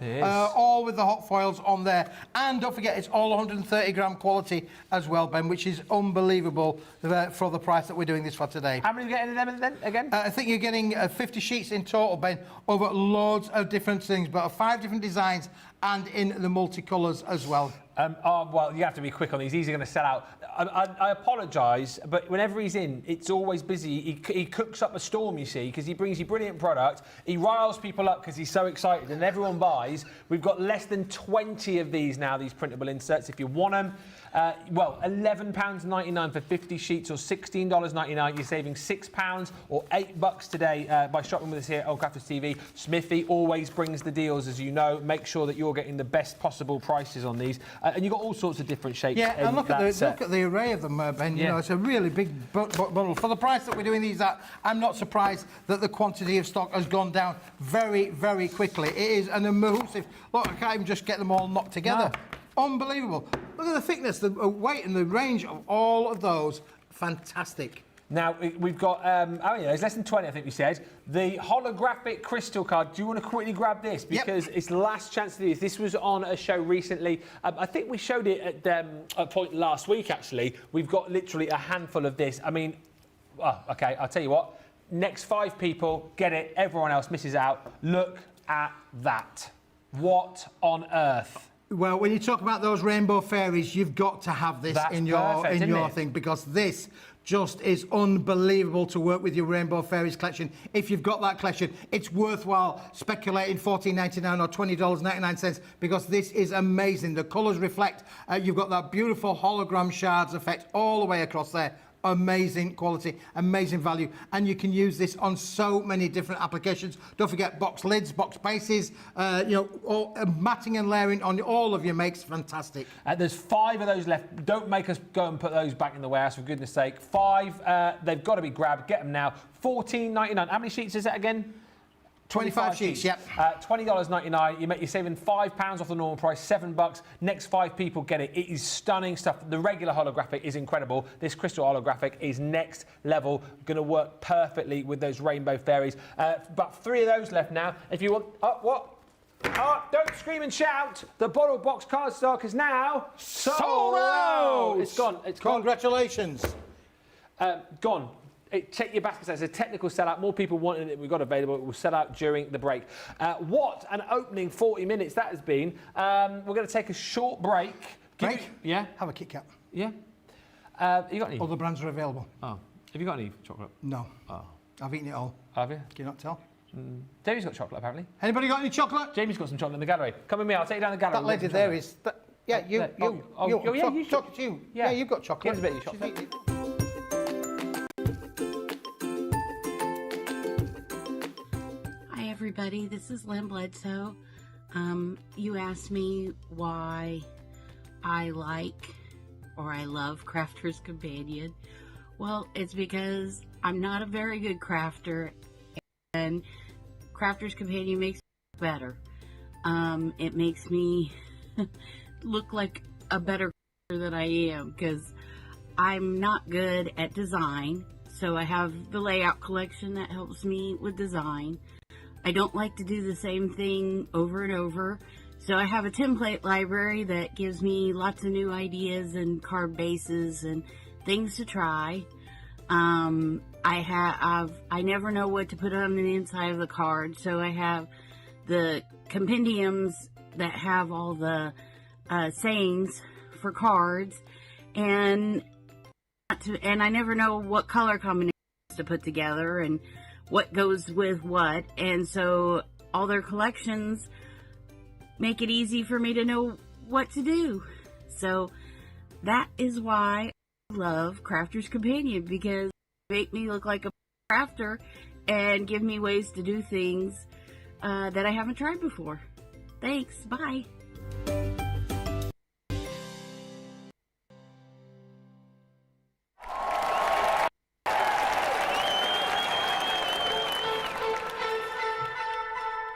all with the hot foils on there. And don't forget, it's all 130 gram quality as well, Ben, which is unbelievable for the price that we're doing this for today. How many are you getting in them then, again? I think you're getting 50 sheets in total, Ben, over loads of different things, but 5 different designs and in the multicolours as well. Well, you have to be quick on these. These are going to sell out. I apologise, but whenever he's in, it's always busy. He cooks up a storm, you see, because he brings you brilliant product. He riles people up because he's so excited, and everyone buys. We've got less than 20 of these now, these printable inserts. If you want them, well, £11.99 for 50 sheets, or $16.99. You're saving £6 or $8 today by shopping with us here at Crafters TV. Smithy always brings the deals, as you know. Make sure that you're getting the best possible prices on these. And you've got all sorts of different shapes. Yeah, and look at the array of them, Ben. You know, it's a really big bundle. For the price that we're doing these at, I'm not surprised that the quantity of stock has gone down very, very quickly. It is an immersive. Look, I can't even just get them all knocked together. No. Unbelievable. Look at the thickness, the weight and the range of all of those. Fantastic. Now, we've got, there's less than 20, I think we said. The holographic crystal card. Do you want to quickly grab this? Because it's the last chance to do this. This was on a show recently. I think we showed it at a point last week, actually. We've got literally a handful of this. I mean, OK, I'll tell you what. Next 5 people get it. Everyone else misses out. Look at that. What on earth? Well, when you talk about those rainbow fairies, you've got to have this in your thing, because this just is unbelievable to work with your Rainbow Fairies collection. If you've got that collection, it's worthwhile speculating $14.99 or $20.99, because this is amazing. The colours reflect. You've got that beautiful hologram shards effect all the way across there. Amazing quality, amazing value, and you can use this on so many different applications. Don't forget box lids, box bases, matting and layering on all of your makes. Fantastic. There's 5 of those left. Don't make us go and put those back in the warehouse, for goodness sake. 5, they've got to be grabbed. Get them now. $14.99. How many sheets is that again? 25 sheets, yep. $20.99. You're saving £5 off the normal price, $7. Next 5 people get it. It is stunning stuff. The regular holographic is incredible. This crystal holographic is next level. Going to work perfectly with those rainbow fairies. But 3 of those left now. If you want... don't scream and shout. The bottle box cardstock is now sold out. It's gone. It's gone. Congratulations. Gone. Check your baskets. It's a technical sellout. More people wanted it. We've got available. It will sell out during the break. What an opening 40 minutes that has been. We're going to take a short break. Yeah? Have a Kit Kat. Yeah? You got any? All the brands are available. Oh. Have you got any chocolate? No. Oh. I've eaten it all. Have you? Can you not tell? Jamie's got chocolate, apparently. Anybody got any chocolate? Jamie's got some chocolate in the gallery. Come with me. I'll take you down the gallery. That lady there is... Yeah, you. Talk to you. Yeah, you've got chocolate. Give us a bit of your chocolate. Everybody, this is Lynn Bledsoe. You asked me why I like or I love Crafterscompanion. Well, it's because I'm not a very good crafter, and Crafterscompanion makes me better. It makes me look like a better crafter than I am, because I'm not good at design. So I have the layout collection that helps me with design. I don't like to do the same thing over and over, so I have a template library that gives me lots of new ideas and card bases and things to try. I never know what to put on the inside of the card, so I have the compendiums that have all the sayings for cards, and I never know what color combination to put together and what goes with what. And so all their collections make it easy for me to know what to do. So that is why I love Crafter's Companion, because they make me look like a crafter and give me ways to do things that I haven't tried before. Thanks. Bye.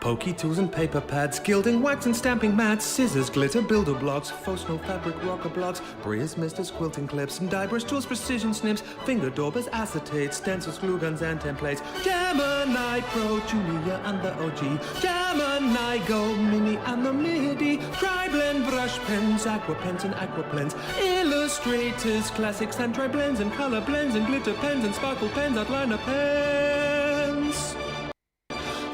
Pokey tools and paper pads, gilding, wax and stamping mats, scissors, glitter, builder blocks, faux snow fabric, rocker blocks, briars, misters, quilting clips, and die brush tools, precision snips, finger daubers, acetates, stencils, glue guns and templates, Gemini Pro, Julia and the OG, Gemini Go, Mini and the MIDI, tri-blend brush pens, aqua pens and aqua blends, illustrators, classics and tri-blends and color blends and glitter pens and sparkle pens, outliner pens.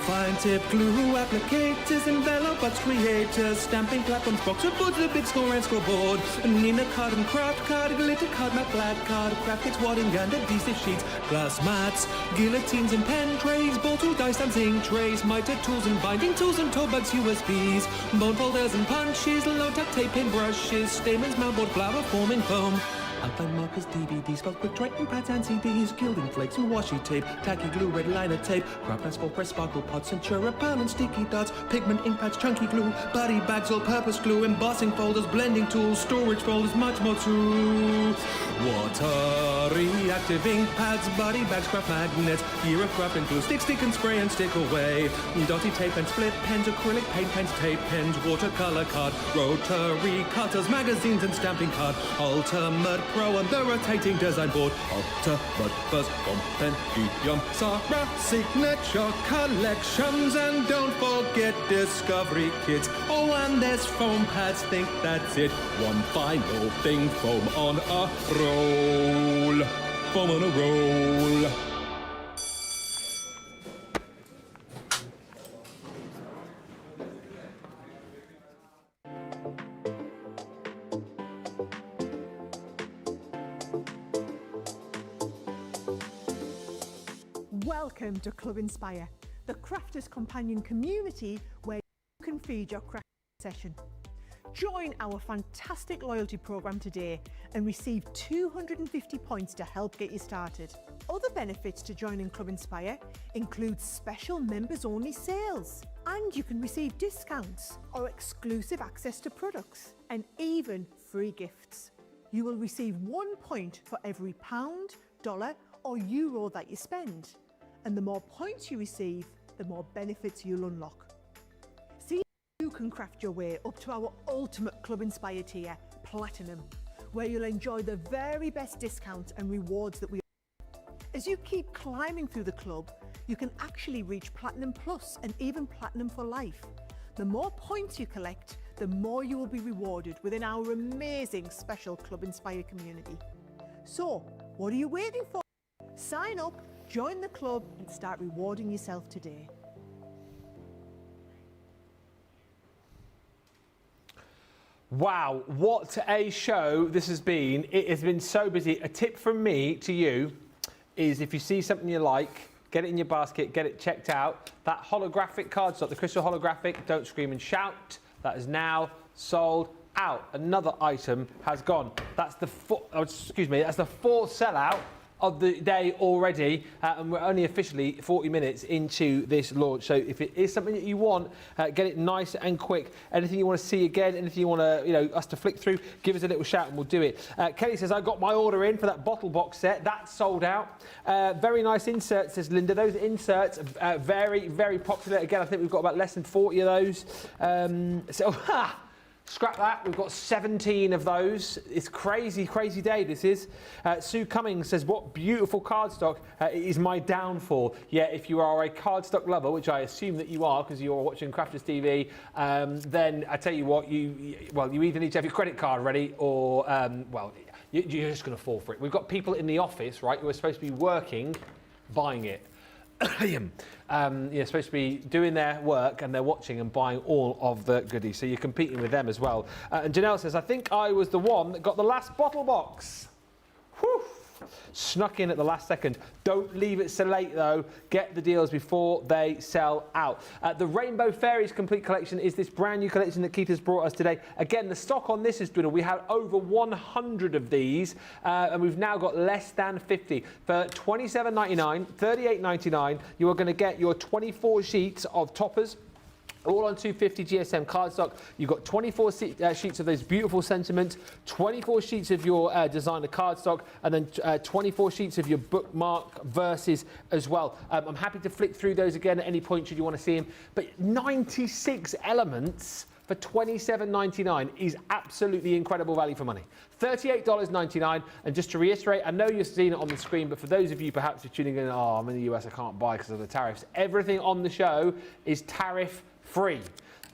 Fine tip glue, applicators, envelopers, creators, stamping platforms, boxer boards, the big score and scoreboard, Nina card and craft card, glitter card, matte black card, graphics, wadding and adhesive sheets, glass mats, guillotines and pen trays, ball tool, dice and zinc trays, miter tools and binding tools and toe bags, USBs, bone folders and punches, low-tack tape, paint brushes, stamens, mountboard, flower forming foam, outline markers, DVDs, spell quick writing pads and CDs, gilding flakes and washi tape, tacky glue, red liner tape, craft and press sparkle pots, Centura pan and sticky dots, pigment ink pads, chunky glue, body bags, all-purpose glue, embossing folders, blending tools, storage folders, much more too. Water reactive ink pads, body bags, craft magnets, year of craft and glue, stick and spray and stick away, dotty tape and split pens, acrylic paint pens, tape pens, watercolor card, rotary cutters, magazines and stamping card, ultimate Pro and the rotating design board, ultimate first compendium, Sarah signature collections, and don't forget discovery kits. Oh, and there's foam pads, think that's it. One final thing, foam on a roll, foam on a roll. Welcome to Club Inspire, the Crafters Companion community where you can feed your craft session. Join our fantastic loyalty program today and receive 250 points to help get you started. Other benefits to joining Club Inspire include special members-only sales, and you can receive discounts or exclusive access to products, and even free gifts. You will receive 1 point for every pound, dollar or euro that you spend. And the more points you receive, the more benefits you'll unlock. See if you can craft your way up to our ultimate Club Inspire tier, Platinum, where you'll enjoy the very best discounts and rewards that we offer. As you keep climbing through the club, you can actually reach Platinum Plus and even Platinum for life. The more points you collect, the more you will be rewarded within our amazing special Club Inspire community. So, what are you waiting for? Sign up, join the club and start rewarding yourself today. Wow, what a show this has been. It has been so busy. A tip from me to you is if you see something you like, get it in your basket, get it checked out. That holographic cardstock, the crystal holographic, don't scream and shout. That is now sold out. Another item has gone. That's the that's the fourth sellout of the day already, and we're only officially 40 minutes into this launch. So if it is something that you want, get it nice and quick. Anything you want to see again, anything you want to, us to flick through, give us a little shout and we'll do it. Kelly says, I got my order in for that bottle box set. That's sold out. Very nice inserts, says Linda. Those inserts are very, very popular. Again, I think we've got about less than 40 of those. Scrap that, we've got 17 of those. It's crazy, crazy day this is. Sue Cummings says, what beautiful cardstock. It is my downfall. Yeah, if you are a cardstock lover, which I assume that you are because you're watching Crafters TV, then I tell you what, you either need to have your credit card ready or, you're just going to fall for it. We've got people in the office, right, who are supposed to be working, buying it. Supposed to be doing their work and they're watching and buying all of the goodies, so you're competing with them as well. And Janelle says, I think I was the one that got the last bottle box. Whew. Snuck in at the last second. Don't leave it so late though. Get the deals before they sell out. The Rainbow Fairies Complete Collection is this brand new collection that Keith has brought us today. Again, the stock on this is dwindled. We had over 100 of these, and we've now got less than 50. For $27.99, $38.99, you are going to get your 24 sheets of toppers, all on 250 GSM cardstock. You've got 24 sheets of those beautiful sentiments, 24 sheets of your designer cardstock, and then 24 sheets of your bookmark verses as well. I'm happy to flick through those again at any point should you want to see them. But 96 elements for $27.99 is absolutely incredible value for money. $38.99, and just to reiterate, I know you've seen it on the screen, but for those of you perhaps who are tuning in, oh, I'm in the US, I can't buy because of the tariffs. Everything on the show is tariff free.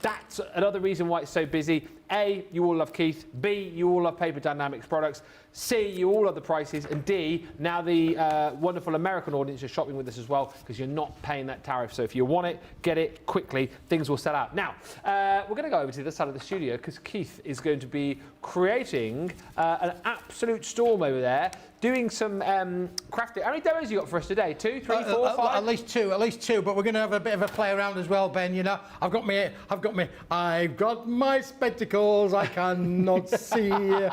That's another reason why it's so busy. A, you all love Keith. B, you all love Paper Dienamics products. C, you all love the prices. And D, now the wonderful American audience are shopping with us as well because you're not paying that tariff. So if you want it, get it quickly. Things will sell out. Now, we're going to go over to the side of the studio because Keith is going to be creating an absolute storm over there, doing some crafting. How many demos you got for us today? 2, 3, 4, 5? At least two. But we're going to have a bit of a play around as well, Ben. You know, I've got my spectacles. I cannot see. There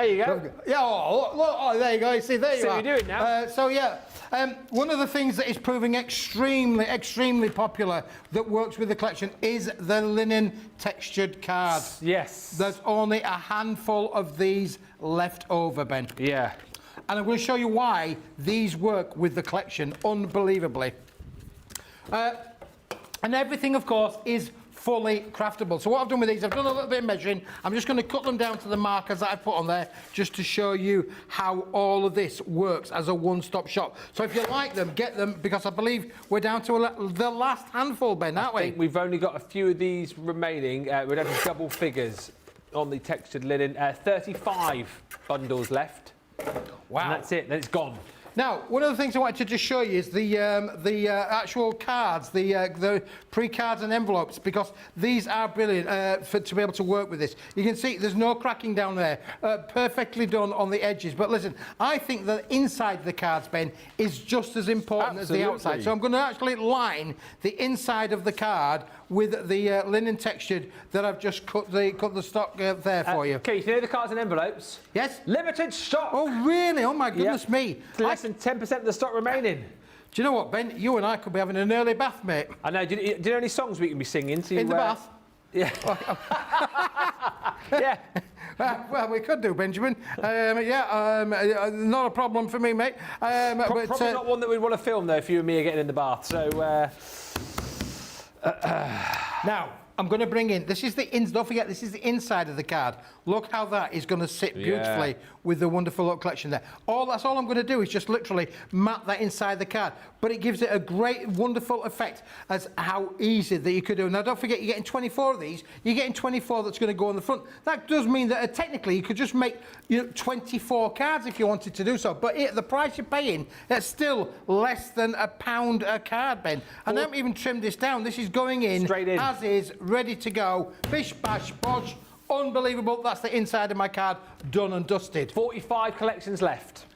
you go. Yeah. Oh, there you go. You see, there you So are. you do it now. So yeah. One of the things that is proving extremely popular that works with the collection is the linen textured cards. Yes. There's only a handful of these left over, Ben. Yeah. And I'm going to show you why these work with the collection unbelievably. And everything, of course, is fully craftable. So what I've done with these, I've done a little bit of measuring. I'm just going to cut them down to the markers that I put on there just to show you how all of this works as a one-stop shop. So if you like them, get them, because I believe we're down to the last handful, Ben, aren't we? I think we've only got a few of these remaining. We're down to double figures on the textured linen. 35 bundles left. Wow. And that's it. Then it's gone. Now, one of the things I wanted to just show you is the actual cards, the pre-cards and envelopes, because these are brilliant to be able to work with this. You can see there's no cracking down there, perfectly done on the edges. But listen, I think the inside of the cards, Ben, is just as important as the outside. So I'm going to actually line the inside of the card with the linen textured that I've just cut the stock there for you. Keith, you know the cards and envelopes? Yes? Limited stock. Oh, really? Oh, my goodness me. Less than 10% of the stock remaining. Do you know what, Ben? You and I could be having an early bath, mate. I know. Do you know any songs we can be singing? In the bath? Yeah. Yeah. Well, we could do, Benjamin. Not a problem for me, mate. Probably not one that we'd want to film, though, if you and me are getting in the bath. So... Now, I'm going to bring in, don't forget, this is the inside of the card. Look how that is going to sit beautifully with the wonderful little collection there. That's all I'm going to do is just literally map that inside the card. But it gives it a great, wonderful effect as how easy that you could do. Now, don't forget, you're getting 24 of these. You're getting 24 that's going to go on the front. That does mean that technically you could just make 24 cards if you wanted to do so. But the price you're paying, that's still less than £1 a card, Ben. And I haven't even trimmed this down. This is going in, straight in, as is, ready to go. Bish, bash, bosh. Unbelievable. That's the inside of my card, done and dusted. 45 collections left.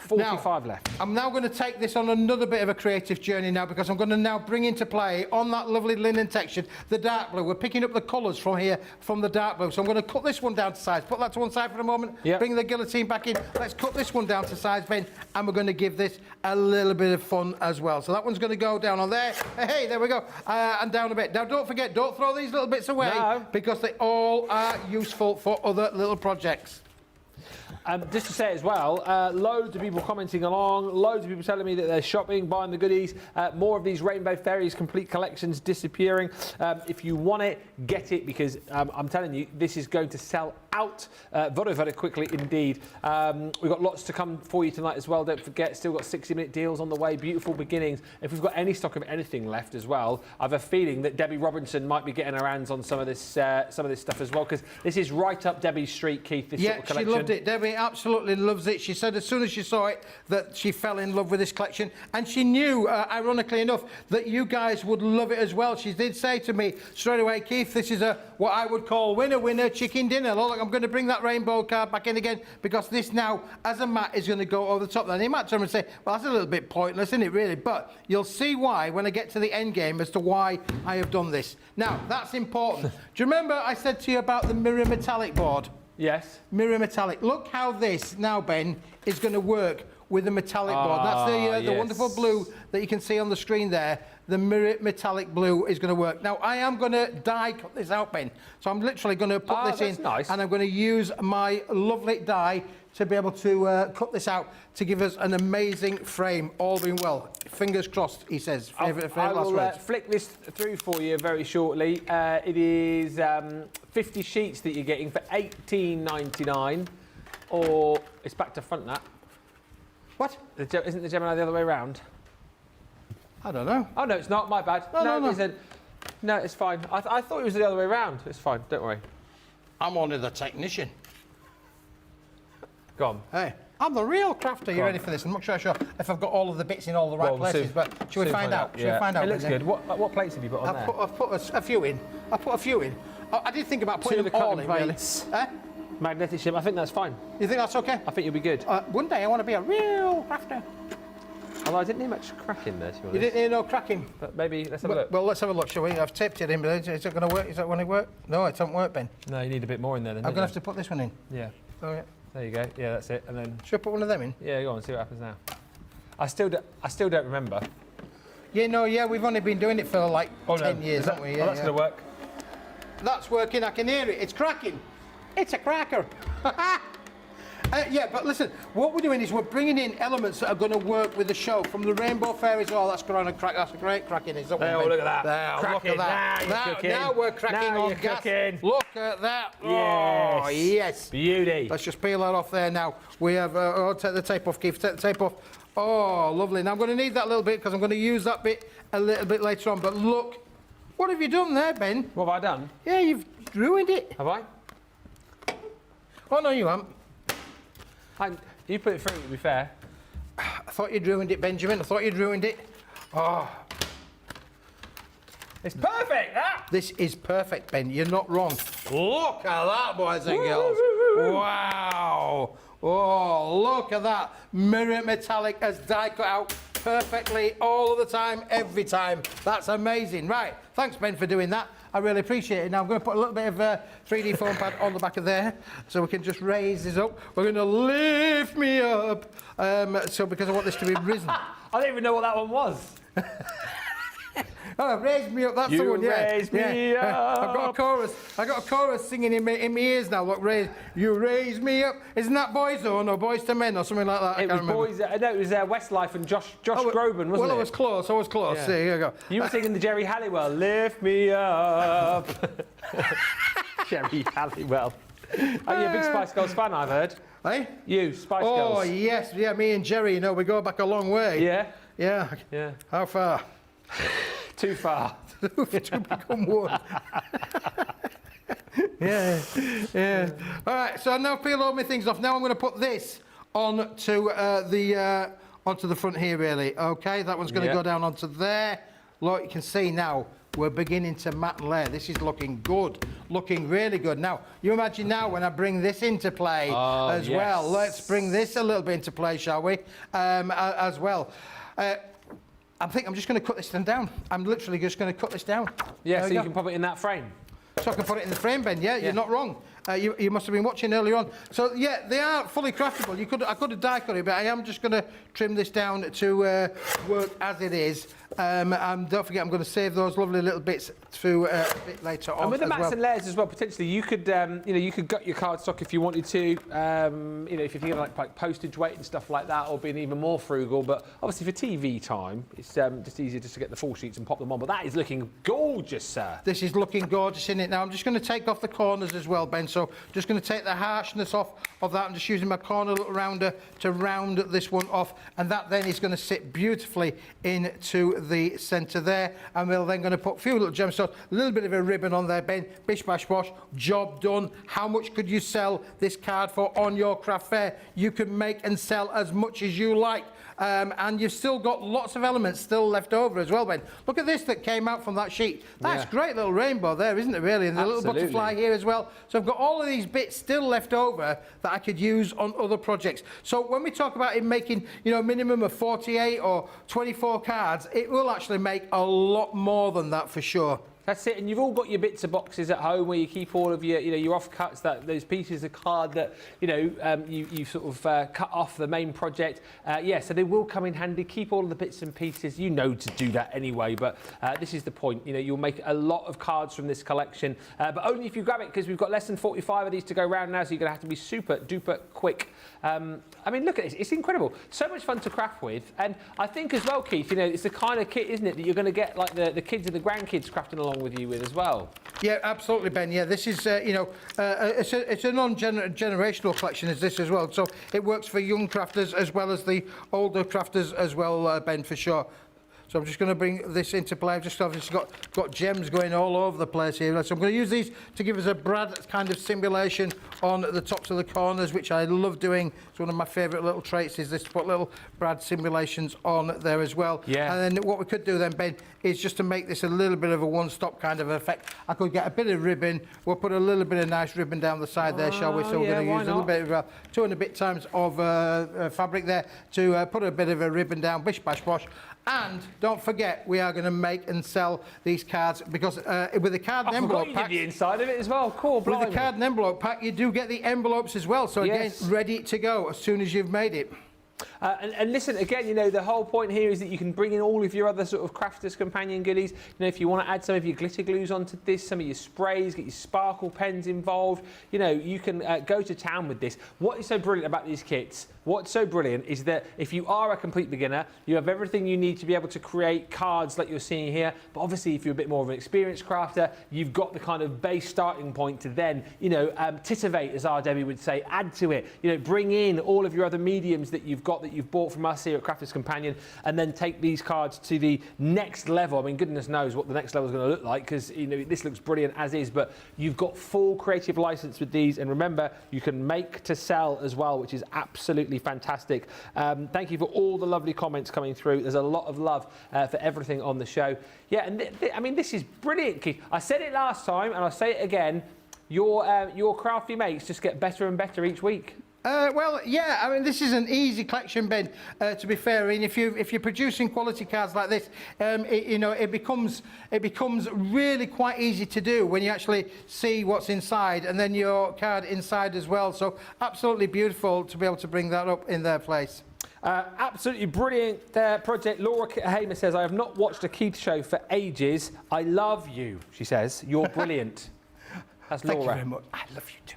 45 left. I'm now going to take this on another bit of a creative journey now, because I'm going to now bring into play on that lovely linen texture the dark blue. We're picking up the colours from here from the dark blue. So I'm going to cut this one down to size. Put that to one side for a moment. Yep. Bring the guillotine back in. Let's cut this one down to size, Ben, and we're going to give this a little bit of fun as well. So that one's going to go down on there. Hey, there we go. And down a bit. Now, don't forget, don't throw these little bits away, because they all are useful for other little projects. Just to say as well, loads of people commenting along, loads of people telling me that they're shopping, buying the goodies, more of these Rainbow Fairies complete collections disappearing. If you want it, get it, because I'm telling you, this is going to sell out very quickly indeed. We've got lots to come for you tonight as well. Don't forget, still got 60-minute deals on the way, beautiful beginnings. If we've got any stock of anything left as well, I have a feeling that Debbie Robinson might be getting her hands on some of this stuff as well, because this is right up Debbie's street, Keith, this sort of collection. Yeah, she loved it. Debbie Charlie absolutely loves it. She said as soon as she saw it that she fell in love with this collection, and she knew, ironically enough, that you guys would love it as well. She did say to me straight away, Keith, this is what I would call winner chicken dinner. Look, I'm going to bring that rainbow card back in again, because this now, as a mat, is going to go over the top. Then you might turn and say, well, that's a little bit pointless, isn't it, really? But you'll see why when I get to the end game as to why I have done this. Now, that's important. Do you remember I said to you about the mirror metallic board? Yes. Mirror metallic. Look how this now, Ben, is going to work with the metallic board. That's the wonderful blue that you can see on the screen there. The mirror metallic blue is going to work. Now, I am going to die cut this out, Ben. So I'm literally going to put this in, nice. and I'm going to use my lovely die to be able to cut this out to give us an amazing frame, all being well. Fingers crossed, he says. I will flick this through for you very shortly. It is 50 sheets that you're getting for $18.99, or it's back to front that. What? Isn't the Gemini the other way around? I don't know. Oh, no, it's not. My bad. No. No, it's fine. I thought it was the other way around. It's fine. Don't worry. I'm only the technician. Go on. Hey, I'm the real crafter. You ready for this? I'm not sure if I've got all of the bits in all the right places, but should we find out? Should we find out? It looks good. What plates have you put on there? I've put a few in. I put a few in. I did think about putting them all in, really. Magnetic ship. I think that's fine. You think that's okay? I think you'll be good. One day I want to be a real crafter. Although I didn't hear much cracking there, to be honest. You didn't hear no cracking? But maybe, let's have a look. Well, let's have a look, shall we? I've taped it in, but is it going to work? Is that when it work? No, it doesn't work, Ben. No, you need a bit more in there then. I'm going to have to put this one in. Yeah. Oh, yeah. There you go. Yeah, that's it. And then. Should I put one of them in? Yeah, go on, see what happens now. I still don't remember. Yeah, we've only been doing it for like 10 years, haven't we? Yeah, that's going to work. That's working, I can hear it. It's cracking. It's a cracker. Yeah, but listen, what we're doing is we're bringing in elements that are going to work with the show. From the Rainbow Fairies, that's going to crack. That's a great cracking. Is that look at that. There, look at that. Now we're cracking on gas. Look at that. Yes. Oh, yes. Beauty. Let's just peel that off there now. We have, take the tape off, Keith. Take the tape off. Oh, lovely. Now I'm going to need that little bit because I'm going to use that bit a little bit later on. But look, what have you done there, Ben? What have I done? Yeah, you've ruined it. Have I? Oh, no, you haven't. You put it through, to be fair. I thought you'd ruined it, Benjamin. I thought you'd ruined it. Oh. It's perfect, that! This is perfect, Ben. You're not wrong. Look at that, boys and girls. Wow. Oh, look at that. Mirror metallic as die cut out perfectly all of the time, every time. That's amazing. Right. Thanks, Ben, for doing that. I really appreciate it. Now I'm going to put a little bit of 3D foam pad on the back of there so we can just raise this up. We're going to lift me up. So because I want this to be risen. I don't even know what that one was. Oh, raise me up. That's the one. Yeah. Raise me up. I've got a chorus. I got a chorus singing in my ears now. Look, you raise me up. Isn't that Boyzone or Boys to Men or something like that? It was Boys. No, it was Westlife and Josh Groban, wasn't it? Well, I was close. Yeah. There you go. You were singing the Jerry Halliwell. Lift me up. Jerry Halliwell. Are you a big Spice Girls fan? I've heard. Hey? You, Spice Girls. Oh yes, yeah. Me and Jerry. You know, we go back a long way. Yeah. Yeah. How far? Too far. To become one. Yeah. All right, so now peel all my things off. Now I'm going to put this onto the front here, really. Okay, that one's going to go down onto there. Look, you can see now we're beginning to matte and layer. This is looking good, looking really good. Now, you imagine now when I bring this into play as well. Let's bring this a little bit into play, shall we? As well. I think I'm just going to cut this thing down. I'm literally just going to cut this down. Yeah, so you can pop it in that frame. So I can put it in the frame, Ben. Yeah, you're not wrong. You must have been watching earlier on. So yeah, they are fully craftable. I could have die cut it, but I am just going to trim this down to work as it is. And don't forget, I'm going to save those lovely little bits to a bit later on. And with the mats well. and layers as well, potentially you could, you could gut your cardstock if you wanted to. If you're thinking like postage weight and stuff like that, or being even more frugal. But obviously for TV time, it's just easier just to get the full sheets and pop them on. But that is looking gorgeous, sir. This is looking gorgeous, isn't it? Now I'm just going to take off the corners as well, Ben. So just going to take the harshness off of that. I'm just using my corner little rounder to round this one off, and that then is going to sit beautifully into the centre there, and we're then going to put a few little gemstones, a little bit of a ribbon on there, Ben. Bish bash bosh, job done. How much could you sell this card for on your craft fair? You can make and sell as much as you like. And you've still got lots of elements still left over as well, Ben. Look at this that came out from that sheet. That's great little rainbow there, isn't it, really? And the little butterfly here as well. So I've got all of these bits still left over that I could use on other projects. So when we talk about it making, you know, a minimum of 48 or 24 cards, it will actually make a lot more than that for sure. That's it, and you've all got your bits of boxes at home where you keep all of your, you know, your offcuts, those pieces of card that, you know, you sort of cut off the main project. Yeah, so they will come in handy. Keep all of the bits and pieces. You know to do that anyway, but this is the point. You know, you'll make a lot of cards from this collection, but only if you grab it, because we've got less than 45 of these to go around now, so you're going to have to be super duper quick. I mean, look at this. It's incredible. So much fun to craft with, and I think as well, Keith, you know, it's the kind of kit, isn't it, that you're going to get like the kids and the grandkids crafting along with you with as well. Yeah, absolutely, Ben. Yeah, this is, you know, it's a non-generational collection as this as well. So it works for young crafters as well as the older crafters as well, Ben, for sure. So I'm just going to bring this into play. I've just obviously got gems going all over the place here. So I'm going to use these to give us a brad kind of simulation on the tops of the corners, which I love doing. It's one of my favourite little traits, is this, to put little brad simulations on there as well. Yeah. And then what we could do then, Ben, is just to make this a little bit of a one-stop kind of effect. I could get a bit of ribbon. We'll put a little bit of nice ribbon down the side there, shall we? So we're going to use a little bit of 2 and a bit times of fabric there to put a bit of a ribbon down, bish bash bosh. And don't forget, we are going to make and sell these cards, because with the card and envelope pack, the inside of it as well. Cool. with the card and envelope pack, you do get the envelopes as well. So again, ready to go as soon as you've made it. And listen, again, you know, the whole point here is that you can bring in all of your other sort of Crafters Companion goodies. You know, if you want to add some of your glitter glues onto this, some of your sprays, get your sparkle pens involved, you know, you can go to town with this. What is so brilliant about these kits? What's so brilliant is that if you are a complete beginner, you have everything you need to be able to create cards like you're seeing here. But obviously, if you're a bit more of an experienced crafter, you've got the kind of base starting point to then, you know, titivate, as our Debbie would say, add to it. You know, bring in all of your other mediums that you've got, that you've bought from us here at Crafters Companion, and then take these cards to the next level. I mean, goodness knows what the next level is going to look like, because, you know, this looks brilliant as is, but you've got full creative license with these. And remember, you can make to sell as well, which is absolutely fantastic. Thank you for all the lovely comments coming through. There's a lot of love for everything on the show. Yeah, and I mean, this is brilliant, Keith. I said it last time, and I'll say it again. Your crafty makes just get better and better each week. Well, yeah, I mean, this is an easy collection, Ben, to be fair. I mean, if you're producing quality cards like this, you know, it becomes really quite easy to do when you actually see what's inside, and then your card inside as well. So absolutely beautiful to be able to bring that up in their place. Absolutely brilliant project. Laura Hamer says, I have not watched a Keith show for ages. I love you, she says. You're brilliant. That's Laura. Thank you very much. I love you too.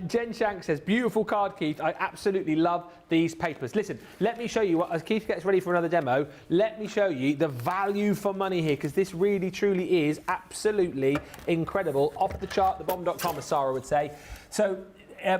Jen Shank says, beautiful card, Keith. I absolutely love these papers. Listen, let me show you, as Keith gets ready for another demo, let me show you the value for money here, because this really, truly is absolutely incredible. Off the chart, thebomb.com, as Sarah would say. So,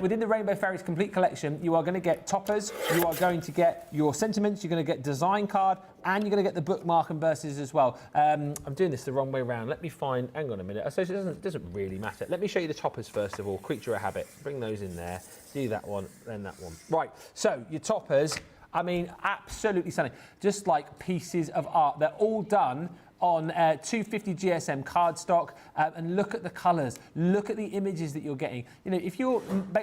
within the Rainbow Fairies Complete Collection, you are going to get toppers, you are going to get your sentiments, you're going to get design card, and you're going to get the bookmark and verses as well. I'm doing this the wrong way around. Let me find, hang on a minute. I suppose it doesn't really matter. Let me show you the toppers first of all. Creature of Habit. Bring those in there. Do that one, then that one. Right, so your toppers, I mean, absolutely stunning. Just like pieces of art. They're all done on 250 GSM cardstock, and look at the colours, look at the images that you're getting. You know, if you're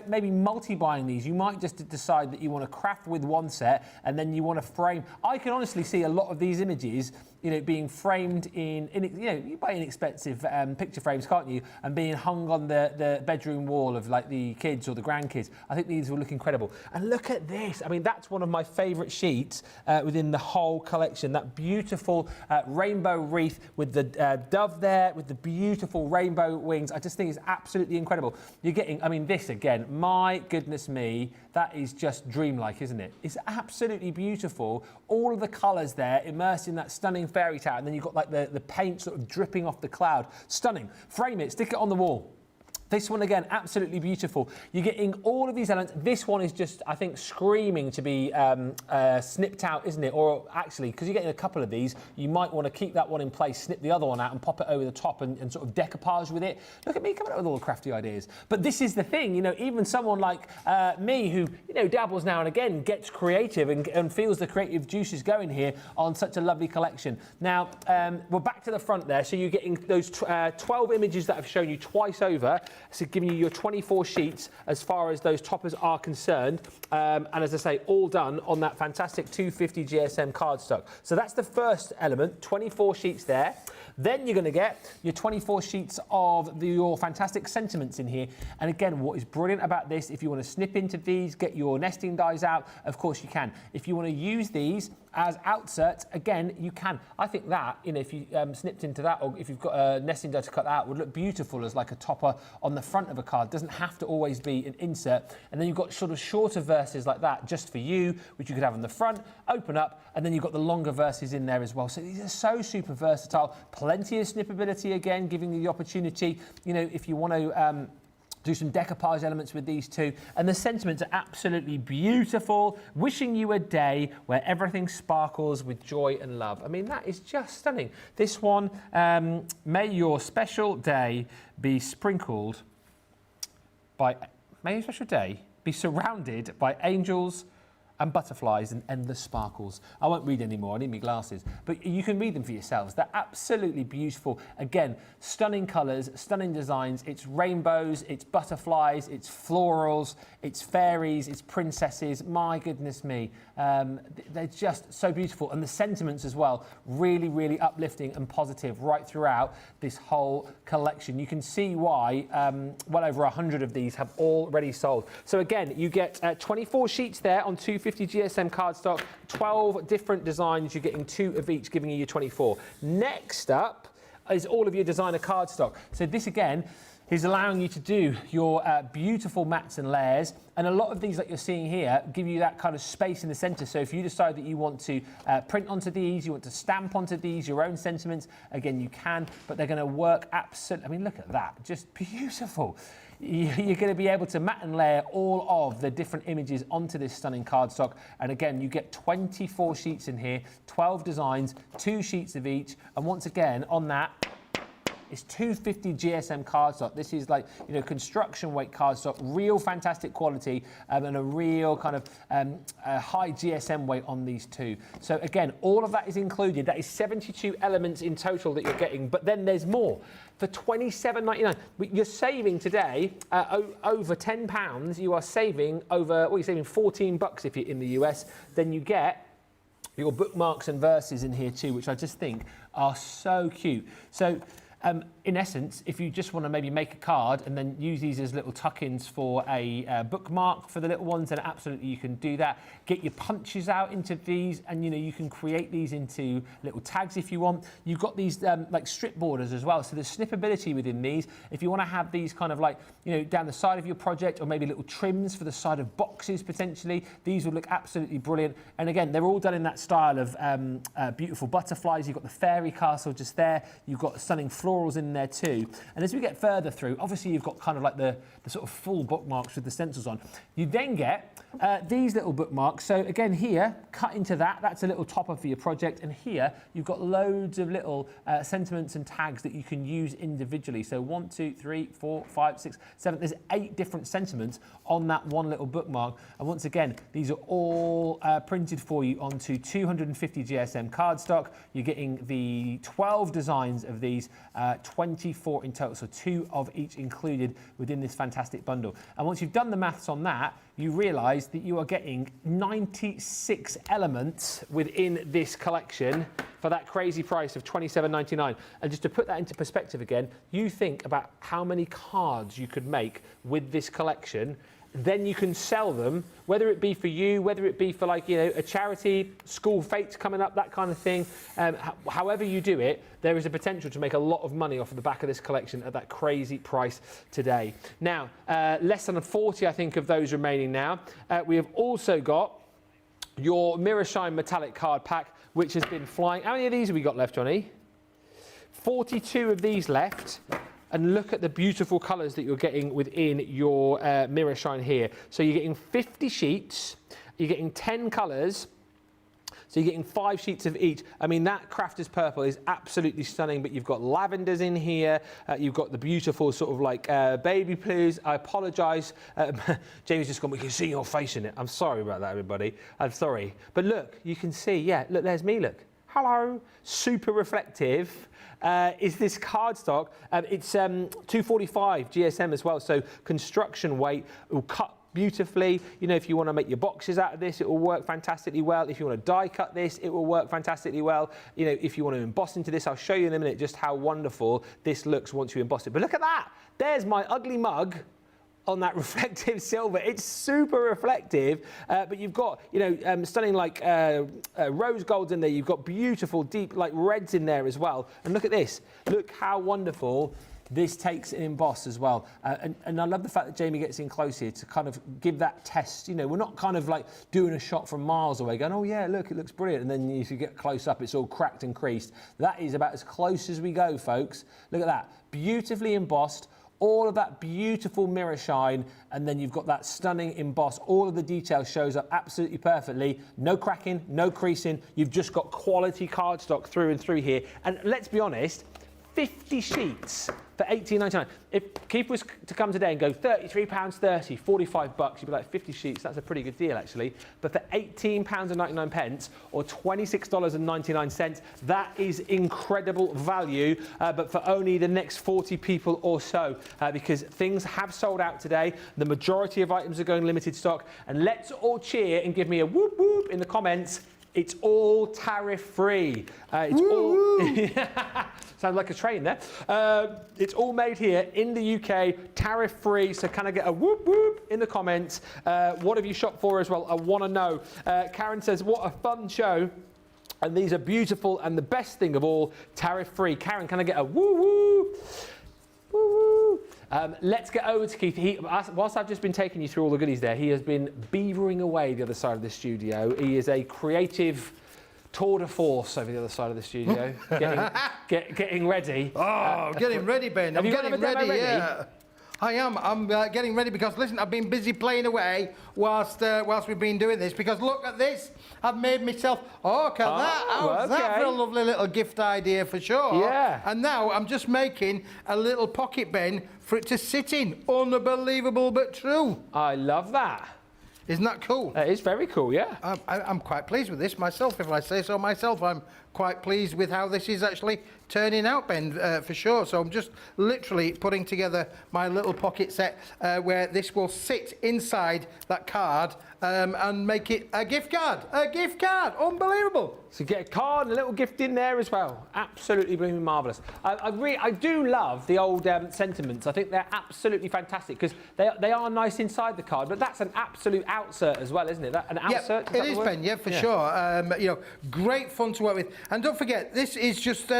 maybe multi-buying these, you might just decide that you want to craft with one set and then you want to frame. I can honestly see a lot of these images, you know, being framed in you know, you buy inexpensive picture frames, can't you? And being hung on the bedroom wall of like the kids or the grandkids. I think these will look incredible. And look at this. I mean, that's one of my favourite sheets within the whole collection. That beautiful rainbow wreath with the dove there, with the beautiful rainbow wings. I just think it's absolutely incredible. You're getting, I mean, this again, my goodness me, that is just dreamlike, isn't it? It's absolutely beautiful. All of the colours there immersed in that stunning fairy tale, and then you've got like the paint sort of dripping off the cloud. Stunning. Frame it, stick it on the wall. This one, again, absolutely beautiful. You're getting all of these elements. This one is just, I think, screaming to be snipped out, isn't it? Or actually, because you're getting a couple of these, you might want to keep that one in place, snip the other one out and pop it over the top and sort of decoupage with it. Look at me coming up with all the crafty ideas. But this is the thing, you know, even someone like me who, you know, dabbles now and again, gets creative and feels the creative juices going here on such a lovely collection. Now, we're back to the front there. So you're getting those 12 images that I've shown you twice over. So giving you your 24 sheets as far as those toppers are concerned. And as I say, all done on that fantastic 250 GSM cardstock. So that's the first element, 24 sheets there. Then you're going to get your 24 sheets of your fantastic sentiments in here. And again, what is brilliant about this, if you want to snip into these, get your nesting dies out, of course you can. If you want to use these as outserts, again, you can. I think that, you know, if you snipped into that, or if you've got a nesting die to cut out, would look beautiful as like a topper on the front of a card. Doesn't have to always be an insert. And then you've got sort of shorter verses like that, just for you, which you could have on the front, open up, and then you've got the longer verses in there as well. So these are so super versatile. Plenty of snippability again, giving you the opportunity, you know, if you want to do some decoupage elements with these two. And the sentiments are absolutely beautiful. Wishing you a day where everything sparkles with joy and love. I mean, that is just stunning. This one, may your special day be sprinkled by, may your special day be surrounded by angels and butterflies and endless sparkles. I won't read anymore, I need my glasses, but you can read them for yourselves. They're absolutely beautiful. Again, stunning colours, stunning designs. It's rainbows, it's butterflies, it's florals, it's fairies, it's princesses. My goodness me, they're just so beautiful. And the sentiments as well, really, really uplifting and positive right throughout this whole collection. You can see why well over 100 of these have already sold. So again, you get 24 sheets there on 250 GSM cardstock, 12 different designs. You're getting 2 of each, giving you your 24. Next up is all of your designer cardstock. So this again is allowing you to do your beautiful mats and layers. And a lot of these that you're seeing here give you that kind of space in the center. So if you decide that you want to print onto these, you want to stamp onto these, your own sentiments, again, you can, but they're gonna work absolutely, I mean, look at that, just beautiful. You're going to be able to mat and layer all of the different images onto this stunning cardstock. And again, you get 24 sheets in here, 12 designs, 2 sheets of each. And once again, on that, it's 250 GSM cardstock. This is like, you know, construction weight cardstock, real fantastic quality, and a real kind of high GSM weight on these two. So again, all of that is included. That is 72 elements in total that you're getting, but then there's more. For £27.99, you're saving today over £10. You are saving over, well, you're saving $14 if you're in the US. Then you get your bookmarks and verses in here too, which I just think are so cute. So in essence, if you just want to maybe make a card and then use these as little tuck-ins for a bookmark for the little ones, then absolutely you can do that. Get your punches out into these, and you know, you can create these into little tags if you want. You've got these like strip borders as well, so there's snippability within these. If you want to have these kind of like, you know, down the side of your project, or maybe little trims for the side of boxes potentially, these will look absolutely brilliant. And again, they're all done in that style of beautiful butterflies. You've got the fairy castle just there. You've got stunning florals in there too. And as we get further through, obviously you've got kind of like the sort of full bookmarks with the stencils on. You then get these little bookmarks. So again here, cut into that, that's a little topper for your project. And here you've got loads of little sentiments and tags that you can use individually. So 1, 2, 3, 4, 5, 6, 7, there's 8 different sentiments on that one little bookmark. And once again, these are all printed for you onto 250 GSM cardstock. You're getting the 12 designs of these, 24 in total, so 2 of each included within this fantastic bundle. And once you've done the maths on that, you realise that you are getting 96 elements within this collection for that crazy price of £27.99. And just to put that into perspective again, you think about how many cards you could make with this collection. Then you can sell them, whether it be for you, whether it be for, like, you know, a charity, school fetes coming up, that kind of thing. However you do it, there is a potential to make a lot of money off of the back of this collection at that crazy price today. Now, less than 40, I think, of those remaining now. We have also got your Mirror Shine Metallic Card Pack, which has been flying. How many of these have we got left, Johnny? 42 of these left. and look at the beautiful colours that you're getting within your mirror shine here. So you're getting 50 sheets, you're getting 10 colours, so you're getting 5 sheets of each. I mean, that Crafter's Purple is absolutely stunning, but you've got lavenders in here. You've got the beautiful sort of like baby blues. I apologise. Jamie's just gone, we can see your face in it. I'm sorry about that, everybody. I'm sorry. But look, you can see, yeah, look, there's me, look. Hello. Super reflective. Is this cardstock. It's 245 GSM as well, so construction weight. It will cut beautifully. You know, if you want to make your boxes out of this, it will work fantastically well. If you want to die cut this, it will work fantastically well. You know, if you want to emboss into this, I'll show you in a minute just how wonderful this looks once you emboss it. But look at that. There's my ugly mug on that reflective silver. It's super reflective, but you've got, you know, stunning like rose golds in there. You've got beautiful deep like reds in there as well. And look at this. Look how wonderful this takes an emboss as well. And I love the fact that Jamie gets in close here to kind of give that test. You know, we're not kind of like doing a shot from miles away going, oh yeah, look, it looks brilliant. And then if you get close up, it's all cracked and creased. That is about as close as we go, folks. Look at that. Beautifully embossed. All of that beautiful mirror shine, and then you've got that stunning emboss. All of the detail shows up absolutely perfectly. No cracking, no creasing. You've just got quality cardstock through and through here. And let's be honest, 50 sheets for $18.99. If Keith was to come today and go £33.30, 45 bucks, you'd be like 50 sheets. That's a pretty good deal, actually. But for £18.99 or $26.99, that is incredible value. But for only the next 40 people or so, because things have sold out today. The majority of items are going limited stock. And let's all cheer and give me a whoop whoop in the comments. It's all tariff-free. It's all... Sounds like a train there. It's all made here in the UK, tariff-free. So can I get a whoop whoop in the comments? What have you shopped for as well? I want to know. Karen says, what a fun show. And these are beautiful. And the best thing of all, tariff-free. Karen, can I get a woo woo? Woo woo. Let's get over to Keith. Whilst I've just been taking you through all the goodies there, he has been beavering away the other side of the studio. He is a creative tour de force over the other side of the studio, getting ready. Oh, getting ready, Ben. I'm getting ready, yeah. I am. I'm getting ready because, listen, I've been busy playing away whilst we've been doing this, because look at this. I've made myself, how's that for a lovely little gift idea for sure. Yeah. And now I'm just making a little pocket bin for it to sit in. Unbelievable but true. I love that. Isn't that cool? It is very cool, yeah. I'm quite pleased with this myself, if I say so myself. I'm quite pleased with how this is actually turning out, Ben, for sure. So I'm just literally putting together my little pocket set where this will sit inside that card and make it a gift card. A gift card! Unbelievable! So get a card and a little gift in there as well. Absolutely blooming marvellous. I do love the old sentiments. I think they're absolutely fantastic because they are nice inside the card, but that's an absolute outsert as well, isn't it? An outsert? Yeah, it is, Ben, yeah, for sure. You know, great fun to work with. And don't forget, this is just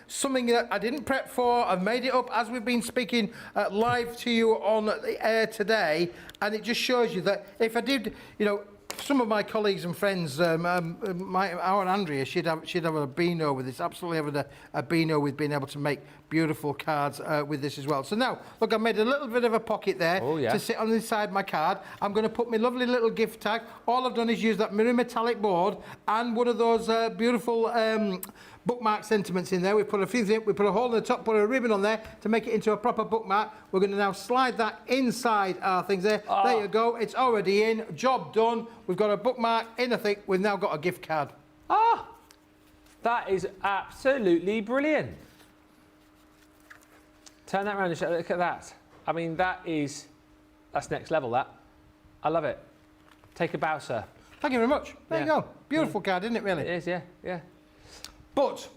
something that I didn't prep for. I've made it up as we've been speaking live to you on the air today. And it just shows you that if I did, you know, some of my colleagues and friends, our Andrea, she'd have a beano with this, absolutely have a beano with being able to make beautiful cards with this as well. So now, look, I made a little bit of a pocket there to sit on the side of my card. I'm going to put my lovely little gift tag. All I've done is use that mirror metallic board and one of those beautiful bookmark sentiments in there. We put a few things, we put a hole in the top, put a ribbon on there to make it into a proper bookmark. We're going to now slide that inside our things there. Oh. There you go. It's already in. Job done. We've got a bookmark in. I think we've now got a gift card. Ah, that is absolutely brilliant. Turn that around and look at that. I mean, that's next level, that. I love it. Take a bow, sir. Thank you very much. There you go. Beautiful card, isn't it, really? It is, yeah, yeah. But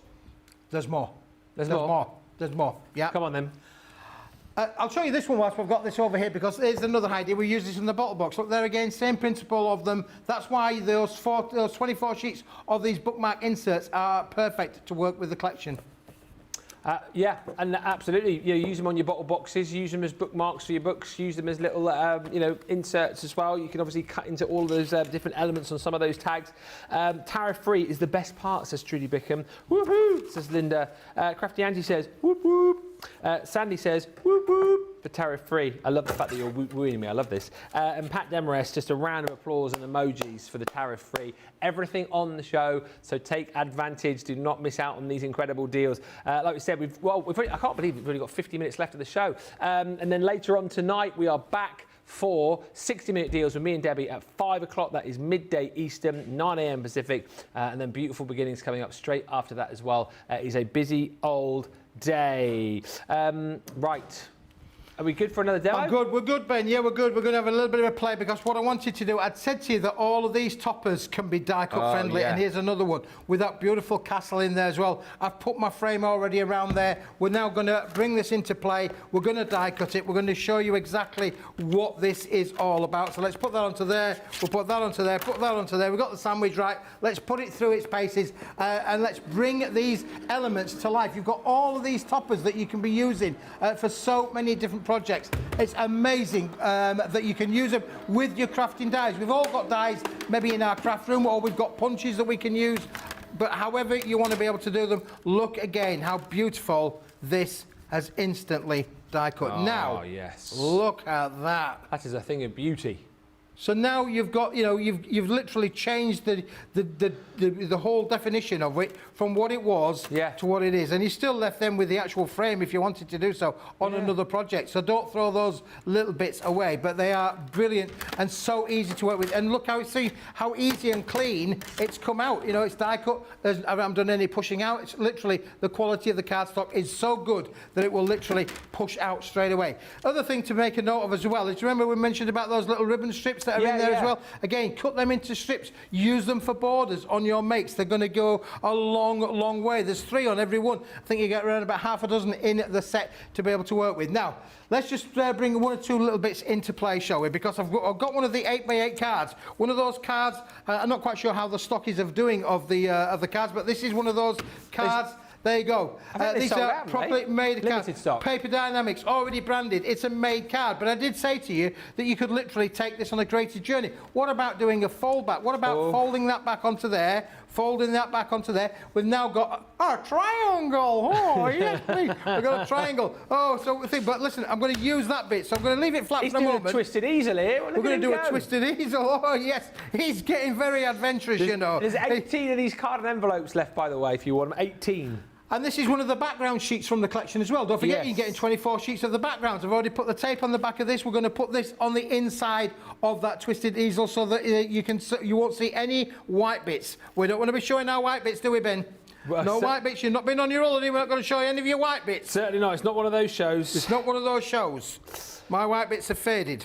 there's more. There's more. There's more. Yeah. Come on, then. I'll show you this one whilst we've got this over here, because there's another idea. We use this in the bottle box. Look there again, same principle of them. That's why those 24 sheets of these bookmark inserts are perfect to work with the collection. Yeah, and absolutely. You know, use them on your bottle boxes, use them as bookmarks for your books, use them as little, you know, inserts as well. You can obviously cut into all of those different elements on some of those tags. Tariff-free is the best part, says Trudy Bickham. Woohoo, says Linda. Crafty Angie says, whoop whoop. Sandy says, whoop whoop, for tariff-free. I love the fact that you're wooing me. I love this. And Pat Demarest, just a round of applause and emojis for the tariff-free. Everything on the show, so take advantage. Do not miss out on these incredible deals. Like we said, I can't believe we've only got 50 minutes left of the show. And then later on tonight, we are back for 60-minute deals with me and Debbie at 5 o'clock. That is midday Eastern, 9 a.m. Pacific. And then Beautiful Beginnings coming up straight after that as well. It is a busy old day. Right. Are we good for another demo? I'm good. We're good, Ben. Yeah, we're good. We're going to have a little bit of a play because what I wanted to do, I'd said to you that all of these toppers can be die-cut friendly, yeah. and here's another one with that beautiful castle in there as well. I've put my frame already around there. We're now going to bring this into play. We're going to die-cut it. We're going to show you exactly what this is all about. So let's put that onto there. We'll put that onto there. Put that onto there. We've got the sandwich right. Let's put it through its paces and let's bring these elements to life. You've got all of these toppers that you can be using for so many different projects. It's amazing that you can use them with your crafting dies. We've all got dies maybe in our craft room, or we've got punches that we can use, but however you want to be able to do them, look again how beautiful this has instantly die cut. Now, yes. Look at that. That is a thing of beauty. So now you've got, you know, you've literally changed the whole definition of it from what it was to what it is, and you still left them with the actual frame if you wanted to do so on another project. So don't throw those little bits away. But they are brilliant and so easy to work with. And look how easy and clean it's come out. You know, it's die cut. I haven't done any pushing out. It's literally the quality of the cardstock is so good that it will literally push out straight away. Other thing to make a note of as well is, remember we mentioned about those little ribbon strips that are in there as well. Again, cut them into strips. Use them for borders on your makes. They're going to go a long way. There's 3 on every one. I think you get around about half a dozen in the set to be able to work with. Now, let's just bring 1 or 2 little bits into play, shall we? Because I've got one of the 8x8 cards. One of those cards. I'm not quite sure how the stock is of the cards, but this is one of those cards. There you go. These are properly made cards. Stock. Paper Dienamics, already branded. It's a made card. But I did say to you that you could literally take this on a creative journey. What about doing a fold back? What about folding that back onto there, folding that back onto there? We've now got a triangle. Oh, yes, please. We've got a triangle. Oh, so but listen, I'm going to use that bit. So I'm going to leave it flat for a moment. He's doing a twisted easel here. We're going to do a twisted easel. Oh, yes. He's getting very adventurous, you know. There's 18 of these card and envelopes left, by the way, if you want them. 18. And this is one of the background sheets from the collection as well. Don't forget, you're getting 24 sheets of the backgrounds. I've already put the tape on the back of this. We're going to put this on the inside of that twisted easel so that you won't see any white bits. We don't want to be showing our white bits, do we, Ben? Well, no white bits. You've not been on your holiday. We're not going to show you any of your white bits. Certainly not. It's not one of those shows. It's not one of those shows. My white bits are faded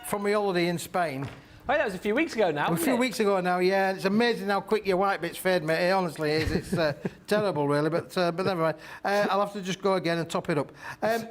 from my holiday in Spain. Oh, that was a few weeks ago now. A few weeks ago now, yeah. It's amazing how quick your white bits fade, mate. It honestly is. It's terrible, really. But never mind. I'll have to just go again and top it up.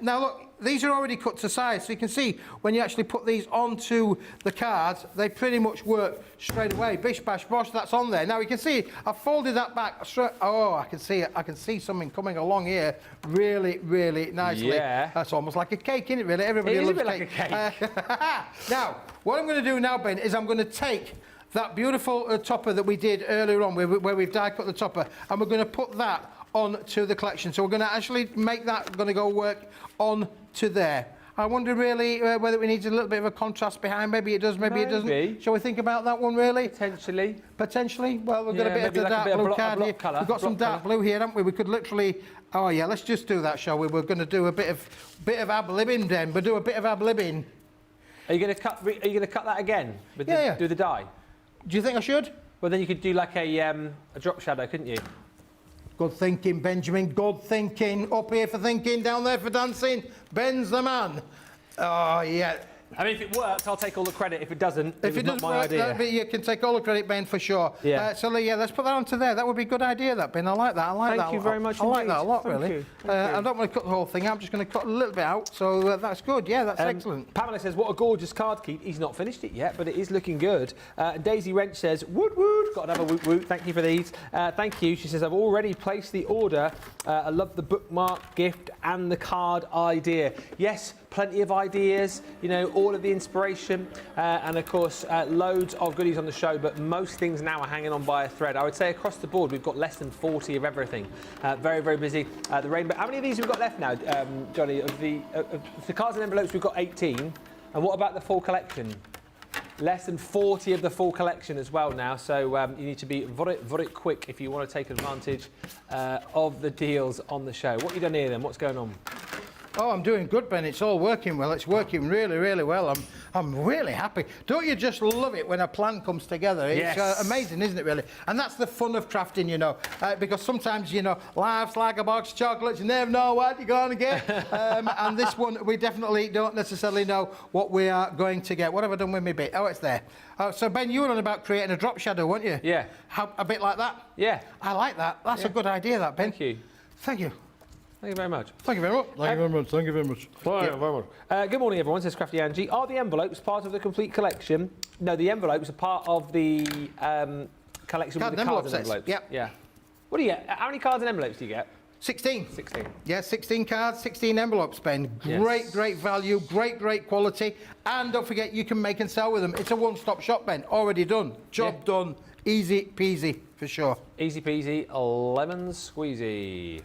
Now, look, these are already cut to size, so you can see when you actually put these onto the cards, they pretty much work straight away. Bish, bash, bosh, that's on there. Now, you can see I've folded that back straight. Oh, I can see it. I can see something coming along here really, really nicely. Yeah. That's almost like a cake, isn't it, really? Everybody loves cake. It is a bit like a cake. Now, what I'm going to do now, Ben, is I'm going to take that beautiful topper that we did earlier on, where we've die cut the topper, and we're going to put that onto the collection. So we're going to actually make that going to go work on to there. I wonder really whether we need a little bit of a contrast behind. Maybe it does, maybe it doesn't. Shall we think about that one, really? Potentially. Potentially? Well, we've got a bit of the dark blue card here. We've got some dark blue here, haven't we? We could literally... Oh, yeah, let's just do that, shall we? We're going to do a bit of ab-libbing then. We'll do a bit of ab-libbing. Are you going to cut that again? With do the die? Do you think I should? Well, then you could do like a drop shadow, couldn't you? Good thinking, Benjamin. Good thinking. Up here for thinking, down there for dancing. Ben's the man. Oh, yeah. I mean, if it works, I'll take all the credit. If it doesn't, it doesn't work, you can take all the credit, Ben, for sure. Yeah. So, yeah, let's put that onto there. That would be a good idea, that, Ben. I like that. Thank you very much I like that a lot, Thank really. you. Thank you. I don't want to cut the whole thing out. I'm just going to cut a little bit out. So that's good. Yeah, that's excellent. Pamela says, what a gorgeous card keep. He's not finished it yet, but it is looking good. Daisy Wrench says, woot woot. Got another woot woot. Thank you for these. Thank you. She says, I've already placed the order. I love the bookmark gift and the card idea. Yes, plenty of ideas, you know, all of the inspiration, and of course, loads of goodies on the show, but most things now are hanging on by a thread. I would say across the board, we've got less than 40 of everything. Very, very busy. The rainbow. How many of these have we got left now, Johnny? Of the cards and envelopes, we've got 18. And what about the full collection? Less than 40 of the full collection as well now, so you need to be very quick if you want to take advantage of the deals on the show. What have you done here then? What's going on? Oh, I'm doing good, Ben. It's all working well. It's working really, really well. I'm really happy. Don't you just love it when a plan comes together? It's Yes. amazing, isn't it, really? And that's the fun of crafting, you know, because sometimes, you know, life's like a box of chocolates. You never know what you're going to get. And this one, we definitely don't necessarily know what we are going to get. What have I done with my bit? Oh, it's there. So, Ben, you were on about creating a drop shadow, weren't you? Yeah. A bit like that? Yeah. I like that. That's a good idea, that, Ben. Thank you. Thank you. Thank you very much. Thank you very much. Thank you very much. Thank you very much. Good morning, everyone, says Crafty Angie. Are the envelopes part of the complete collection? No, the envelopes are part of the collection with the cards and envelopes. Yep. Yeah. What do you get? How many cards and envelopes do you get? 16. 16. Yeah, 16 cards, 16 envelopes, Ben. Great, Yes. great value, great quality. And don't forget, you can make and sell with them. It's a one-stop shop, Ben. Already done. Job done. Easy peasy, for sure. Easy peasy, lemon squeezy.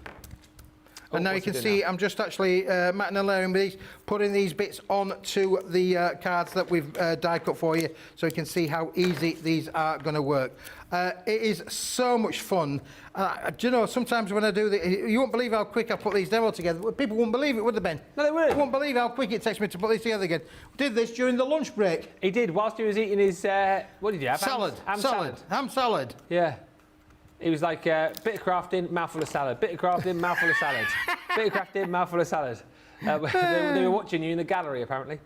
And now you can see I'm just actually matting and layering these, putting these bits onto the cards that we've die cut for you, so you can see how easy these are going to work. It is so much fun. Do you know, sometimes when I do you won't believe how quick I put these demos together. People wouldn't believe it, would they, Ben? No, they wouldn't. They wouldn't believe how quick it takes me to put these together again. Did this during the lunch break. He did, whilst he was eating his, what did you have? Salad. Ham Ham salad. Yeah. He was like, bit of crafting, mouthful of salad. Bit of crafting, mouthful of salad. Bit of crafting, mouthful of salad. They were watching you in the gallery, apparently.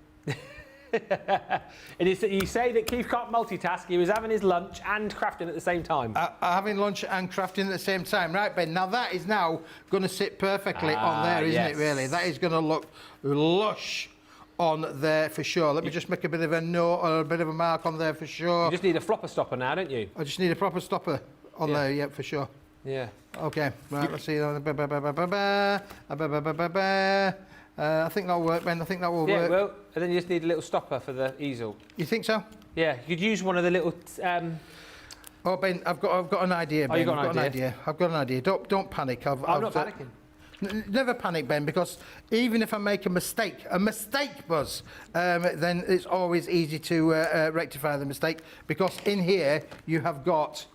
And you say that Keith can't multitask. He was having his lunch and crafting at the same time. Having lunch and crafting at the same time. Right, Ben, now that is now going to sit perfectly on there, isn't it, really? That is going to look lush on there for sure. Let me just make a bit of a note or a bit of a mark on there for sure. You just need a flopper stopper now, don't you? I just need a proper stopper on there, yeah, for sure. Yeah. Okay, right, let's see. I think that'll work, Ben. I think that will Yeah, work. well, and then you just need a little stopper for the easel. You think so? Yeah, you could use one of the little... Oh, Ben, I've got an idea, Ben. Oh, you got an idea? I've got an idea. Don't panic. I'm not panicking. Never panic, Ben, because even if I make a mistake, Buzz, then it's always easy to rectify the mistake, because in here you have got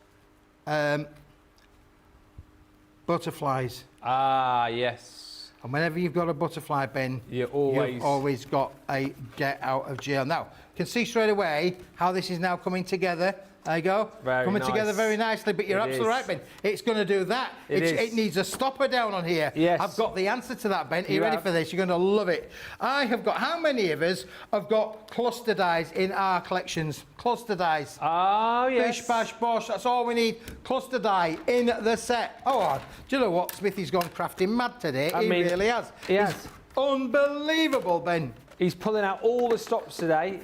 butterflies. Ah, yes. And whenever you've got a butterfly, Ben, You've always got a get out of jail. Now, you can see straight away how this is now coming together. There you go. Coming together very nicely, but you're absolutely right, Ben. It's going to do that. It needs a stopper down on here. Yes. I've got the answer to that, Ben. Are you ready for this? You're going to love it. I have got, how many of us have got cluster dies in our collections? Cluster dies. Oh, yes. Bish, bash, bosh. That's all we need. Cluster die in the set. Oh, do you know what? Smithy's gone crafting mad today. He really has. He has. It's unbelievable, Ben. He's pulling out all the stops today.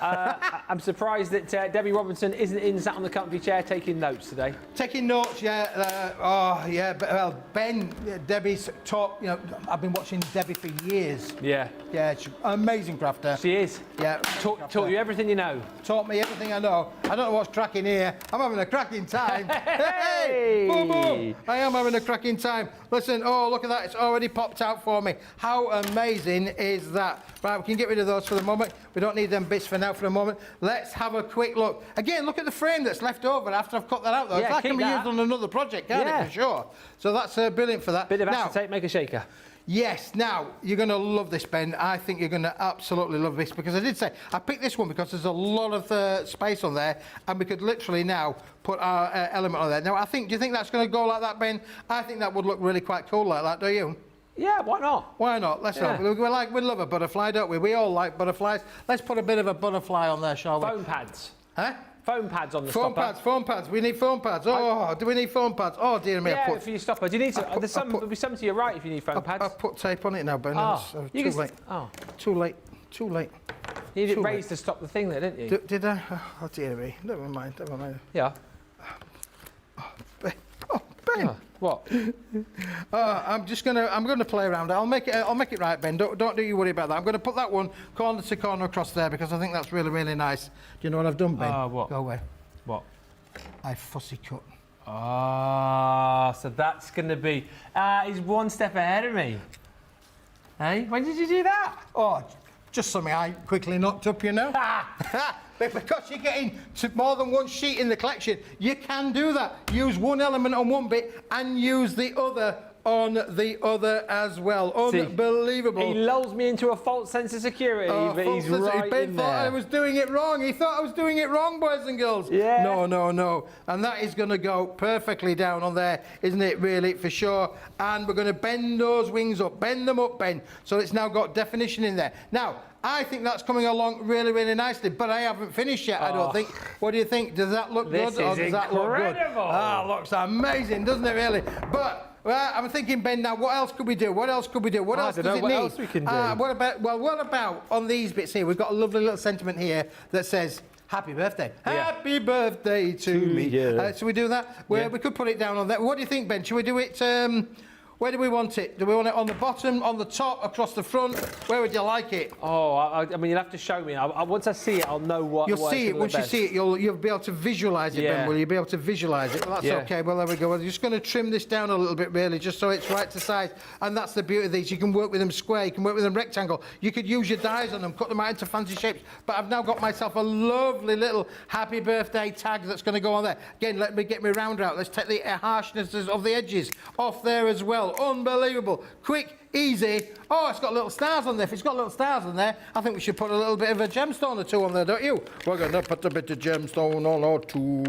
I'm surprised that Debbie Robinson isn't sat on the comfy chair taking notes today. Taking notes, yeah. Well, Ben, Debbie's taught, you know, I've been watching Debbie for years. Yeah. Yeah, she's an amazing crafter. She is. Yeah. Taught you everything you know. Taught me everything I know. I don't know what's cracking here. I'm having a cracking time. Hey! Boom, boom. I am having a cracking time. Listen, oh, look at that. It's already popped out for me. How amazing is that? Right, we can get rid of those for the moment. We don't need them bits for now for the moment. Let's have a quick look. Again, look at the frame that's left over after I've cut that out, though. Yeah, that can be used on another project, can't it? For sure. So that's brilliant for that. Bit of acetate, make a shaker. Yes, now, you're going to love this, Ben. I think you're going to absolutely love this, because I did say, I picked this one because there's a lot of space on there, and we could literally now put our element on there. Now, do you think that's going to go like that, Ben? I think that would look really quite cool like that, do you? Yeah, why not? Why not? Let's not. We love a butterfly, don't we? We all like butterflies. Let's put a bit of a butterfly on there, shall we? Foam pads. Huh? Foam pads on the stopper. Foam pads. We need foam pads. Oh, do we need foam pads? Oh, dear me. Yeah, for your stopper. Do you need to? There'll be some to your right if you need foam pads. I've put tape on it now, Ben. Oh, Too late. Oh. Too late. Too late. You did raise to stop the thing there, didn't you? Did I? Oh, dear me. Never mind. Yeah. Oh, Ben. Oh, What? I'm gonna play around. I'll make it right, Ben. Don't you worry about that. I'm gonna put that one corner to corner across there because I think that's really, really nice. Do you know what I've done, Ben? What? Go away. What? I fussy cut. Ah, so that's going to be... he's one step ahead of me. Hey, when did you do that? Oh, just something I quickly knocked up, you know. But because you're getting to more than one sheet in the collection, you can do that. Use one element on one bit and use the other on the other as well. Unbelievable. He lulls me into a false sense of security, but he's right Ben in thought there. I was doing it wrong. He thought I was doing it wrong, boys and girls. Yeah. No. And that is going to go perfectly down on there, isn't it, really, for sure? And we're going to bend those wings up. Bend them up, Ben. So it's now got definition in there. Now, I think that's coming along really, really nicely, but I haven't finished yet, I don't think. What do you think? Does that look good? Or does that look good? Ah, looks amazing, doesn't it, really? But... well, I'm thinking, Ben, now, what else could we do? What else could we do? What else does it need? What else we can do? What about on these bits here? We've got a lovely little sentiment here that says, happy birthday. Yeah. Happy birthday to me. you. Should we do that? We could put it down on there. What do you think, Ben? Should we do it... where do we want it? Do we want it on the bottom, on the top, across the front? Where would you like it? Oh, I mean, you'll have to show me. Once I see it, I'll know what. You'll see it. Once you see it, you'll be able to visualise it, Ben, will you? Be able to visualise it. Well, that's okay. Well, there we go. We're just going to trim this down a little bit, really, just so it's right to size. And that's the beauty of these. You can work with them square. You can work with them rectangle. You could use your dies on them, cut them out into fancy shapes. But I've now got myself a lovely little happy birthday tag that's going to go on there. Again, let me get my rounder out. Let's take the harshness of the edges off there as well. Unbelievable. Quick, easy. Oh, it's got little stars on there. If it's got little stars on there, I think we should put a little bit of a gemstone or two on there, don't you? We're going to put a bit of gemstone on or two.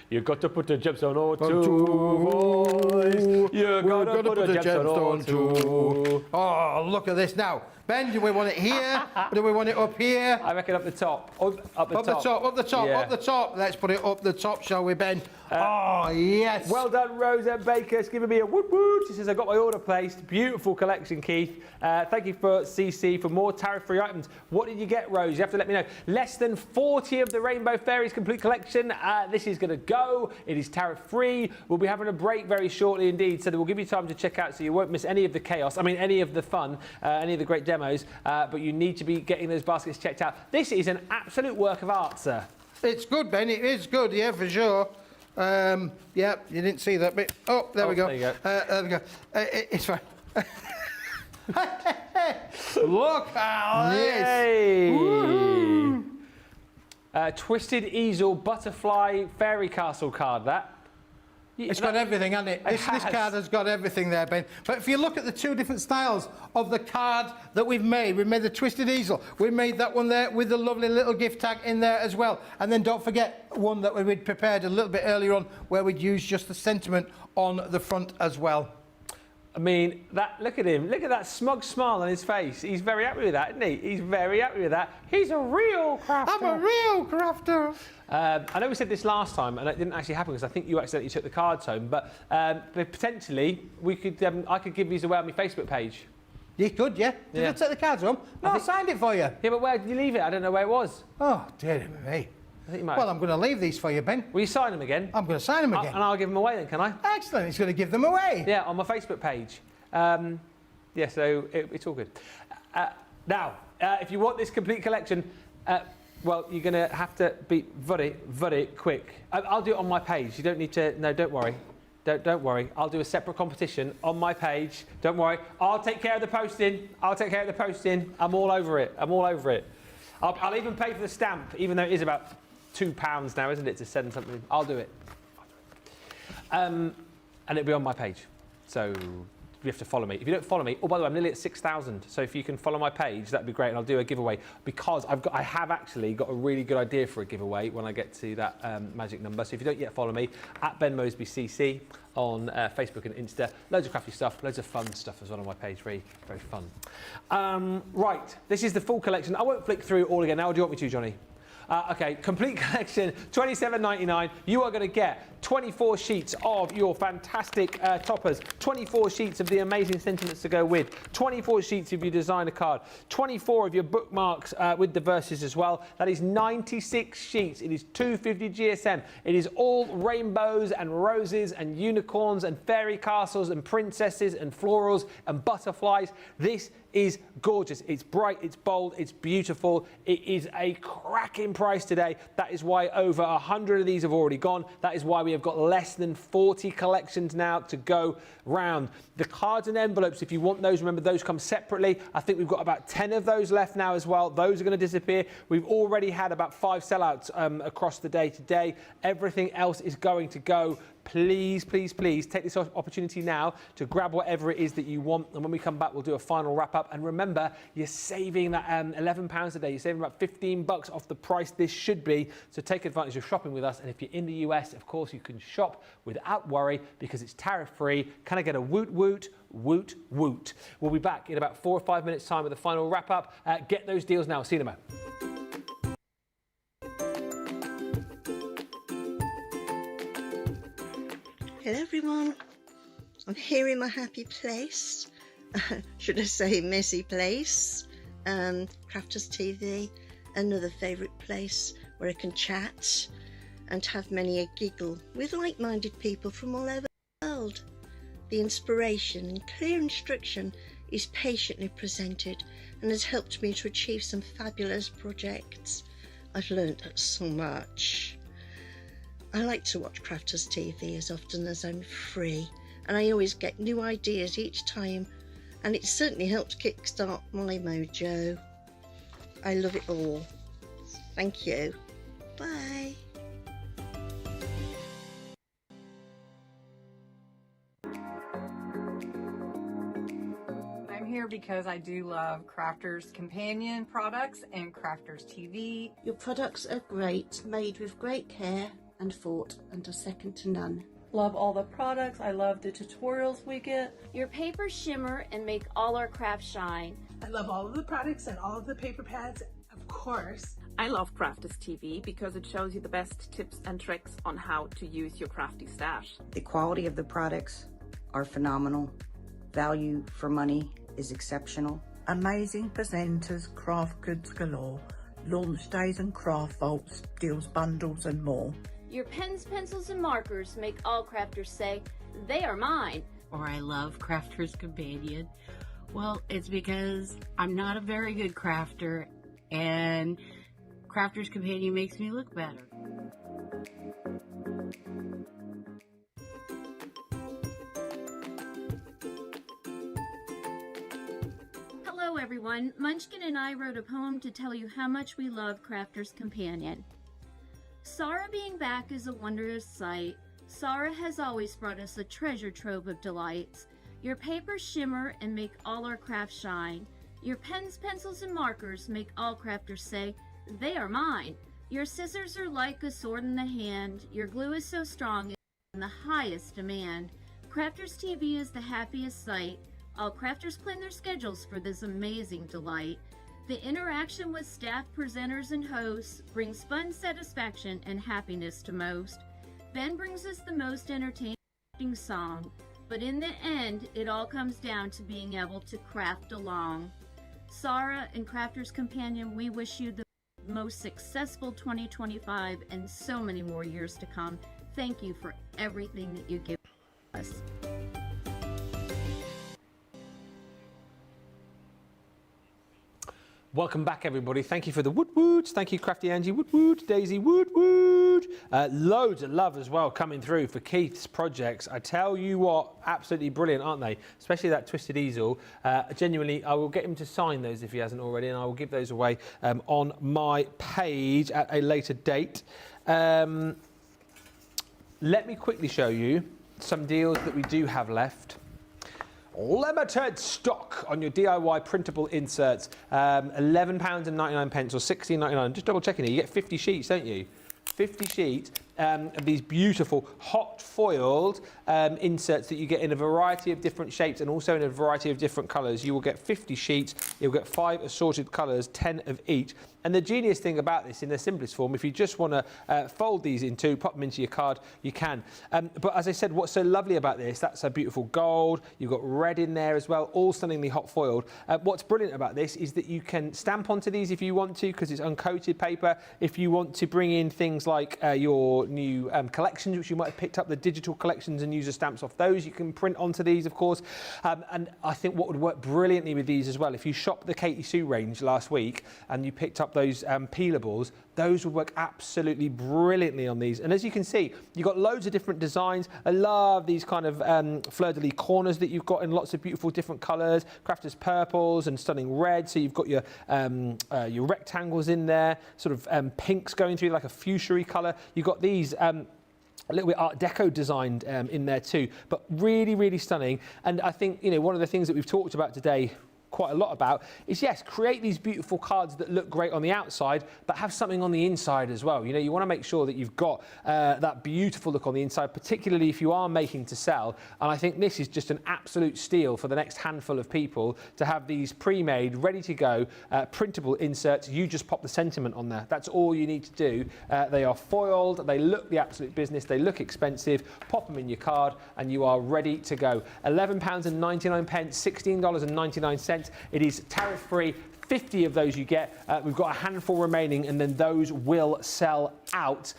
You've got to put a gemstone or two, boys. You've got to put a gemstone or two. Oh, look at this now. Ben, do we want it here? Or do we want it up here? I reckon up the top. Up the top. Let's put it up the top, shall we, Ben? Oh, yes. Well done, Rosa Baker's giving me a woot woot. She says, I got my order placed. Beautiful collection, Keith. Thank you for CC for more tariff-free items. What did you get, Rose? You have to let me know. Less than 40 of the Rainbow Fairies complete collection. This is going to go. It is tariff-free. We'll be having a break very shortly indeed, so that we'll give you time to check out so you won't miss any of the chaos. I mean, any of the fun, any of the great demos, but you need to be getting those baskets checked out. This is an absolute work of art, sir. It's good, Ben. It is good, yeah, for sure. Yeah, you didn't see that bit. Oh, there we go. There you go. There we go. It's fine. Look at this. Twisted easel butterfly fairy castle card, that. It's got everything, hasn't it? This card has got everything there, Ben. But if you look at the two different styles of the card that we've made the twisted easel. We made that one there with the lovely little gift tag in there as well. And then don't forget one that we'd prepared a little bit earlier on where we'd used just the sentiment on the front as well. I mean, look at him. Look at that smug smile on his face. He's very happy with that, isn't he? He's very happy with that. He's a real crafter. I'm a real crafter. I know we said this last time, and it didn't actually happen because I think you accidentally took the cards home. But potentially, we could. I could give these away on my Facebook page. You could, yeah. Did I take the cards home? No, I signed it for you. Yeah, but where did you leave it? I don't know where it was. Oh, dear me. I think you might. Well, I'm going to leave these for you, Ben. Will you sign them again? I'm going to sign them again. And I'll give them away then, can I? Excellent. He's going to give them away. Yeah, on my Facebook page. Yeah, so it's all good. Now, if you want this complete collection, well, you're going to have to be very quick. I'll do it on my page. You don't need to. No, don't worry. Don't worry. I'll do a separate competition on my page. Don't worry. I'll take care of the posting. I'm all over it. I'll even pay for the stamp, even though it is about £2 now, isn't it, to send something? I'll do it. And it'll be on my page. So you have to follow me. If you don't follow me, oh, by the way, I'm nearly at 6,000. So if you can follow my page, that'd be great. And I'll do a giveaway because I have actually got a really good idea for a giveaway when I get to that magic number. So if you don't yet follow me, at Ben Moseby CC on Facebook and Insta. Loads of crafty stuff, loads of fun stuff as well on my page. Very, very fun. Right, this is the full collection. I won't flick through it all again now. Or do you want me to, Johnny? Okay, complete collection, $27.99. You are going to get 24 sheets of your fantastic toppers, 24 sheets of the amazing sentiments to go with, 24 sheets of your designer card, 24 of your bookmarks with the verses as well. That is 96 sheets. It is 250 GSM. It is all rainbows and roses and unicorns and fairy castles and princesses and florals and butterflies. This is gorgeous. It's bright, it's bold, it's beautiful. It is a cracking price today. That is why over 100 of these have already gone. That is why we have got less than 40 collections now to go round. The cards and envelopes, if you want those, remember those come separately. I think we've got about 10 of those left now as well. Those are going to disappear. We've already had about 5 sellouts across the day today. Everything else is going to go. Please, please, please take this opportunity now to grab whatever it is that you want. And when we come back, we'll do a final wrap up. And remember, you're saving that £11 a day. You're saving about $15 off the price this should be. So take advantage of shopping with us. And if you're in the US, of course, you can shop without worry because it's tariff free. Can I get a woot woot? Woot woot. We'll be back in about 4 or 5 minutes time with a final wrap up. Get those deals now. See you in a moment. Hello everyone, I'm here in my happy place, should I say messy place, Crafters TV, another favourite place where I can chat and have many a giggle with like-minded people from all over the world. The inspiration and clear instruction is patiently presented and has helped me to achieve some fabulous projects. I've learnt so much. I like to watch Crafters TV as often as I'm free, and I always get new ideas each time, and it certainly helps kickstart my mojo. I love it all. Thank you. Bye. I'm here because I do love Crafters Companion products and Crafters TV. Your products are great, made with great care and thought, and are second to none. Love all the products. I love the tutorials we get. Your papers shimmer and make all our crafts shine. I love all of the products and all of the paper pads, of course. I love Crafters TV because it shows you the best tips and tricks on how to use your crafty stash. The quality of the products are phenomenal. Value for money is exceptional. Amazing presenters, craft goods galore, launch days and craft vaults, deals bundles and more. Your pens, pencils, and markers make all crafters say, they are mine. Or I love Crafters Companion. Well, it's because I'm not a very good crafter, and Crafters Companion makes me look better. Hello everyone, Munchkin and I wrote a poem to tell you how much we love Crafters Companion. Sarah being back is a wondrous sight. Sarah has always brought us a treasure trove of delights. Your papers shimmer and make all our crafts shine. Your pens, pencils, and markers make all crafters say, they are mine. Your scissors are like a sword in the hand. Your glue is so strong it's in the highest demand. Crafters TV is the happiest sight. All crafters plan their schedules for this amazing delight. The interaction with staff, presenters, and hosts brings fun, satisfaction, and happiness to most. Ben brings us the most entertaining song, but in the end, it all comes down to being able to craft along. Sarah and Crafters Companion, we wish you the most successful 2025 and so many more years to come. Thank you for everything that you give us. Welcome back, everybody. Thank you for the woot woots. Thank you, Crafty Angie woot woot, Daisy woot woot. Loads of love as well coming through for Keith's projects. I tell you what, absolutely brilliant, aren't they? Especially that twisted easel. Genuinely, I will get him to sign those if he hasn't already, and I will give those away on my page at a later date. Let me quickly show you some deals that we do have left. Limited stock on your DIY printable inserts, £11.99 or £16.99. Just double checking here, you get 50 sheets, don't you? 50 sheets of these beautiful hot foiled inserts that you get in a variety of different shapes and also in a variety of different colours. You will get 50 sheets. You'll get 5 assorted colours, 10 of each. And the genius thing about this, in the simplest form, if you just want to fold these in two, pop them into your card, you can. But as I said, what's so lovely about this, that's a beautiful gold. You've got red in there as well, all stunningly hot foiled. What's brilliant about this is that you can stamp onto these if you want to, because it's uncoated paper. If you want to bring in things like your new collections, which you might have picked up, the digital collections, and user stamps off those, you can print onto these, of course. And I think what would work brilliantly with these as well, if you shopped the Katie Sue range last week and you picked up those peelables, those would work absolutely brilliantly on these. And as you can see, you've got loads of different designs. I love these kind of fleur-de-lis corners that you've got in lots of beautiful different colours, crafters purples and stunning red. So you've got your rectangles in there, sort of pinks going through like a fuchsia colour. You've got these a little bit Art Deco designed in there too, but really, really stunning. And I think, you know, one of the things that we've talked about today quite a lot about is, yes, create these beautiful cards that look great on the outside, but have something on the inside as well. You know, you want to make sure that you've got that beautiful look on the inside, particularly if you are making to sell. And I think this is just an absolute steal for the next handful of people to have these pre-made, ready to go, printable inserts. You just pop the sentiment on there. That's all you need to do. They are foiled, they look the absolute business, they look expensive. Pop them in your card and you are ready to go. £11.99, $16.99. It is tariff-free. 50 of those you get. We've got a handful remaining, and then those will sell out.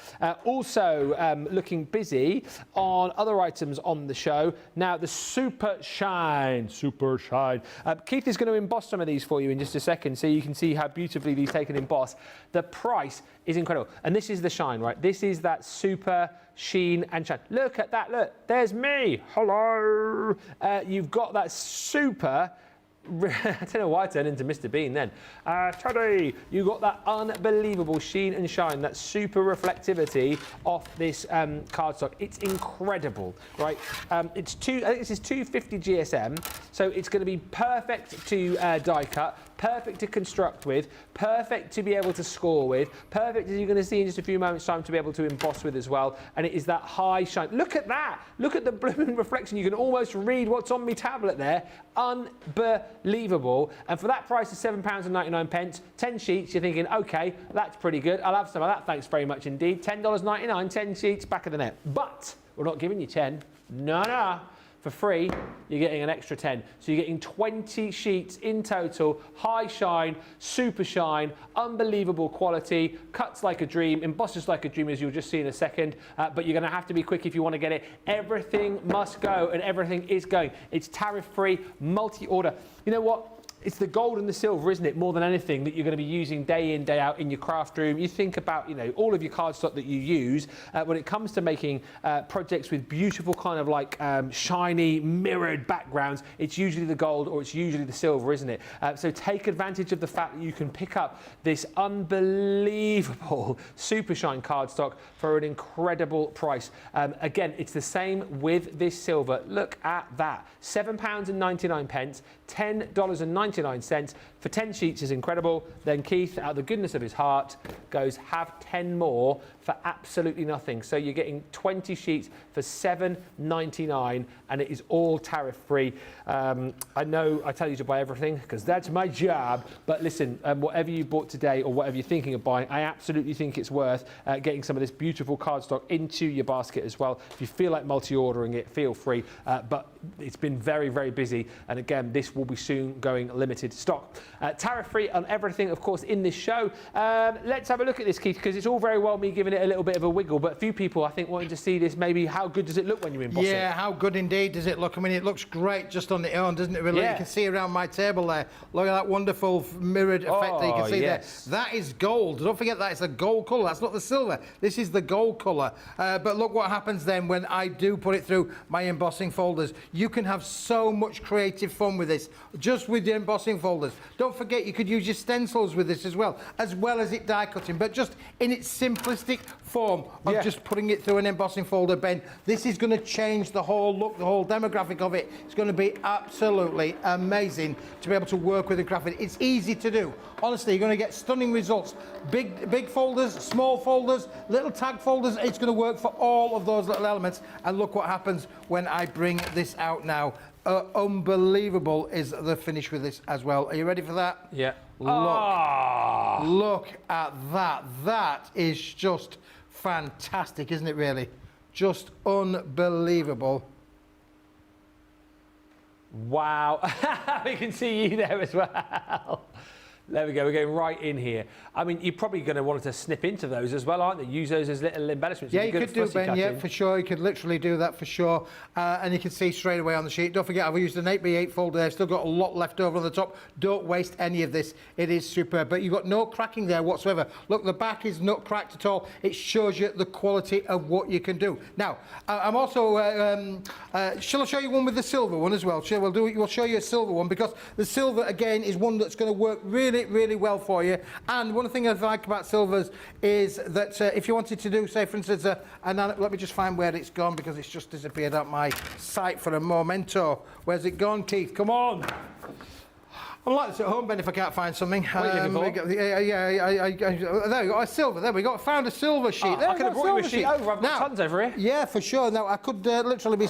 Also, looking busy on other items on the show. Now, the Super Shine. Keith is going to emboss some of these for you in just a second, so you can see how beautifully these take an emboss. The price is incredible. And this is the shine, right? This is that super sheen and shine. Look at that. Look, there's me. Hello. You've got that super... I don't know why I turned into Mr. Bean then. Teddy, you got that unbelievable sheen and shine, that super reflectivity off this cardstock. It's incredible, right? I think this is 250 GSM, so it's going to be perfect to die cut, perfect to construct with, perfect to be able to score with, perfect, as you're going to see in just a few moments' time, to be able to emboss with as well. And it is that high shine. Look at that. Look at the blooming reflection. You can almost read what's on my tablet there. Unbelievable. And for that price of £7.99, 10 sheets, you're thinking, OK, that's pretty good. I'll have some of that. Thanks very much indeed. $10.99, 10 sheets, back of the net. But we're not giving you 10. No. For free, you're getting an extra 10. So you're getting 20 sheets in total, high shine, super shine, unbelievable quality, cuts like a dream, embosses like a dream, as you'll just see in a second. But you're going to have to be quick if you want to get it. Everything must go, and everything is going. It's tariff-free, multi-order. You know what? It's the gold and the silver, isn't it, more than anything, that you're going to be using day in, day out in your craft room. You think about, you know, all of your cardstock that you use when it comes to making projects with beautiful kind of like shiny, mirrored backgrounds. It's usually the gold or it's usually the silver, isn't it? So take advantage of the fact that you can pick up this unbelievable Super Shine cardstock for an incredible price. Again, it's the same with this silver. Look at that. £7.99, $10.99 for 10 sheets is incredible. Then Keith, out of the goodness of his heart, goes have 10 more for absolutely nothing. So you're getting 20 sheets for $7.99, and it is all tariff free. I know I tell you to buy everything because that's my job, but listen, whatever you bought today or whatever you're thinking of buying, I absolutely think it's worth getting some of this beautiful cardstock into your basket as well. If you feel like multi-ordering it, feel free, but it's been very, very busy, and again, this will be soon going limited stock. Tariff free on everything, of course, in this show. Let's have a look at this, Keith, because it's all very well me giving it a little bit of a wiggle, but a few people, I think, wanting to see this, maybe how good does it look when you emboss it? Yeah, how good indeed does it look? I mean, it looks great just on its own, doesn't it, really? Yeah. You can see around my table there. Look at that wonderful mirrored effect that you can see there. That is gold. Don't forget that it's a gold colour. That's not the silver. This is the gold colour. But look what happens then when I do put it through my embossing folders. You can have so much creative fun with this, just with the embossing folders. Don't forget, you could use your stencils with this as well as it die cutting, but just in its simplistic form of just putting it through an embossing folder, Ben. This is going to change the whole look, the whole demographic of it. It's going to be absolutely amazing to be able to work with and craft it. It's easy to do. Honestly, you're going to get stunning results. Big folders, small folders, little tag folders. It's going to work for all of those little elements. And look what happens when I bring this out now. unbelievable is the finish with this as well. Are you ready for that? Yeah. Look at that. That is just fantastic, isn't it, really? Just unbelievable. Wow. We can see you there as well. There we go, we're going right in here. I mean, you're probably going to want to snip into those as well, aren't they? Use those as little embellishments. Yeah, you could do, Ben, yeah, for sure. You could literally do that for sure. And you can see straight away on the sheet. Don't forget, I've used an 8x8 folder there. Still got a lot left over on the top. Don't waste any of this. It is superb. But you've got no cracking there whatsoever. Look, the back is not cracked at all. It shows you the quality of what you can do. Now, I'm also... shall I show you one with the silver one as well? We'll show you a silver one, because the silver, again, is one that's going to work really well for you. And one thing I like about silvers is that if you wanted to do, say, for instance, let me just find where it's gone, because it's just disappeared out my sight for a momento. Where's it gone, Keith? Come on. I'm like this at home, Ben, if I can't find something. What are you looking for? There we go, a silver. There we go. Found a silver sheet. I could have brought you a sheet over. I've got tons over here. Yeah, for sure. Now, I could literally be...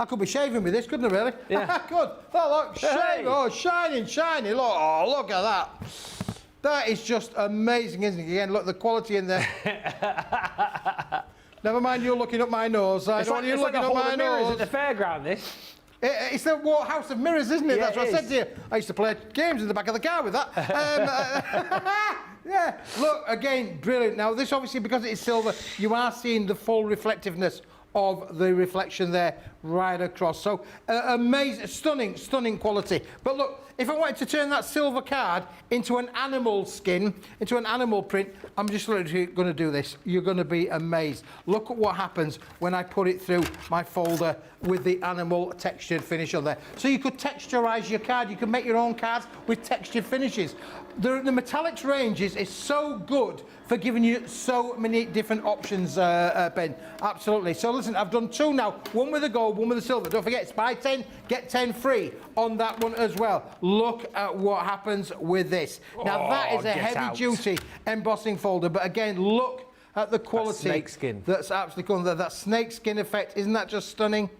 I could be shaving with this, couldn't I, really? Yeah. Good. Oh, look, Hey. Oh, shining. Look, look at that. That is just amazing, isn't it? Again, look, the quality in there. Never mind you looking up my nose. I don't want you looking up my nose. It's at the fairground, this. It's the House of Mirrors, isn't it? Yeah, That's what I said to you. I used to play games in the back of the car with that. Yeah, look, again, brilliant. Now, this obviously, because it is silver, you are seeing the full reflectiveness of the reflection there right across. So amazing, stunning quality. But look, if I wanted to turn that silver card into an animal skin, into an animal print, I'm just literally going to do this. You're going to be amazed. Look at what happens when I put it through my folder with the animal textured finish on there. So you could texturize your card. You can make your own cards with textured finishes. The metallics ranges is so good for giving you so many different options, Ben. Absolutely. So listen, I've done two now. One with the gold, one with the silver. Don't forget, it's buy 10, get 10 free on that one as well. Look at what happens with this. Now, that is a heavy-duty embossing folder. But again, look at the quality. Snake skin. That's absolutely cool. That snake skin effect. Isn't that just stunning?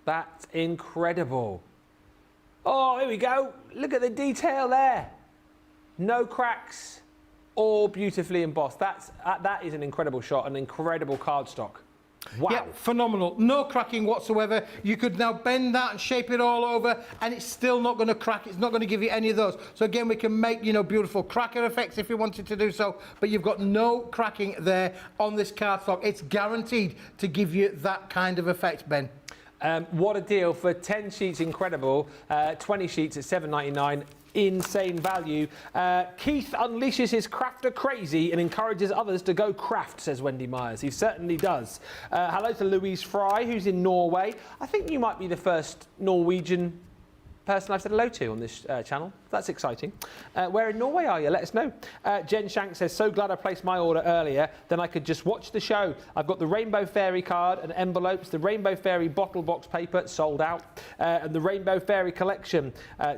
That's incredible. Oh, here we go. Look at the detail there. No cracks, all beautifully embossed. That is an incredible shot, an incredible cardstock. Wow. Yeah, phenomenal. No cracking whatsoever. You could now bend that and shape it all over, and it's still not going to crack. It's not going to give you any of those. So again, we can make, beautiful cracker effects if you wanted to do so, but you've got no cracking there on this cardstock. It's guaranteed to give you that kind of effect, Ben. What a deal for 10 sheets, incredible. 20 sheets at $7.99. Insane value. Keith unleashes his crafter crazy and encourages others to go craft, says Wendy Myers. He certainly does. Hello to Louise Fry, who's in Norway. I think you might be the first Norwegian person I've said hello to on this channel. That's exciting. Where in Norway are you? Let us know. Jen Shank says, so glad I placed my order earlier, then I could just watch the show. I've got the Rainbow Fairy card and envelopes, the Rainbow Fairy bottle box paper, sold out, and the Rainbow Fairy collection.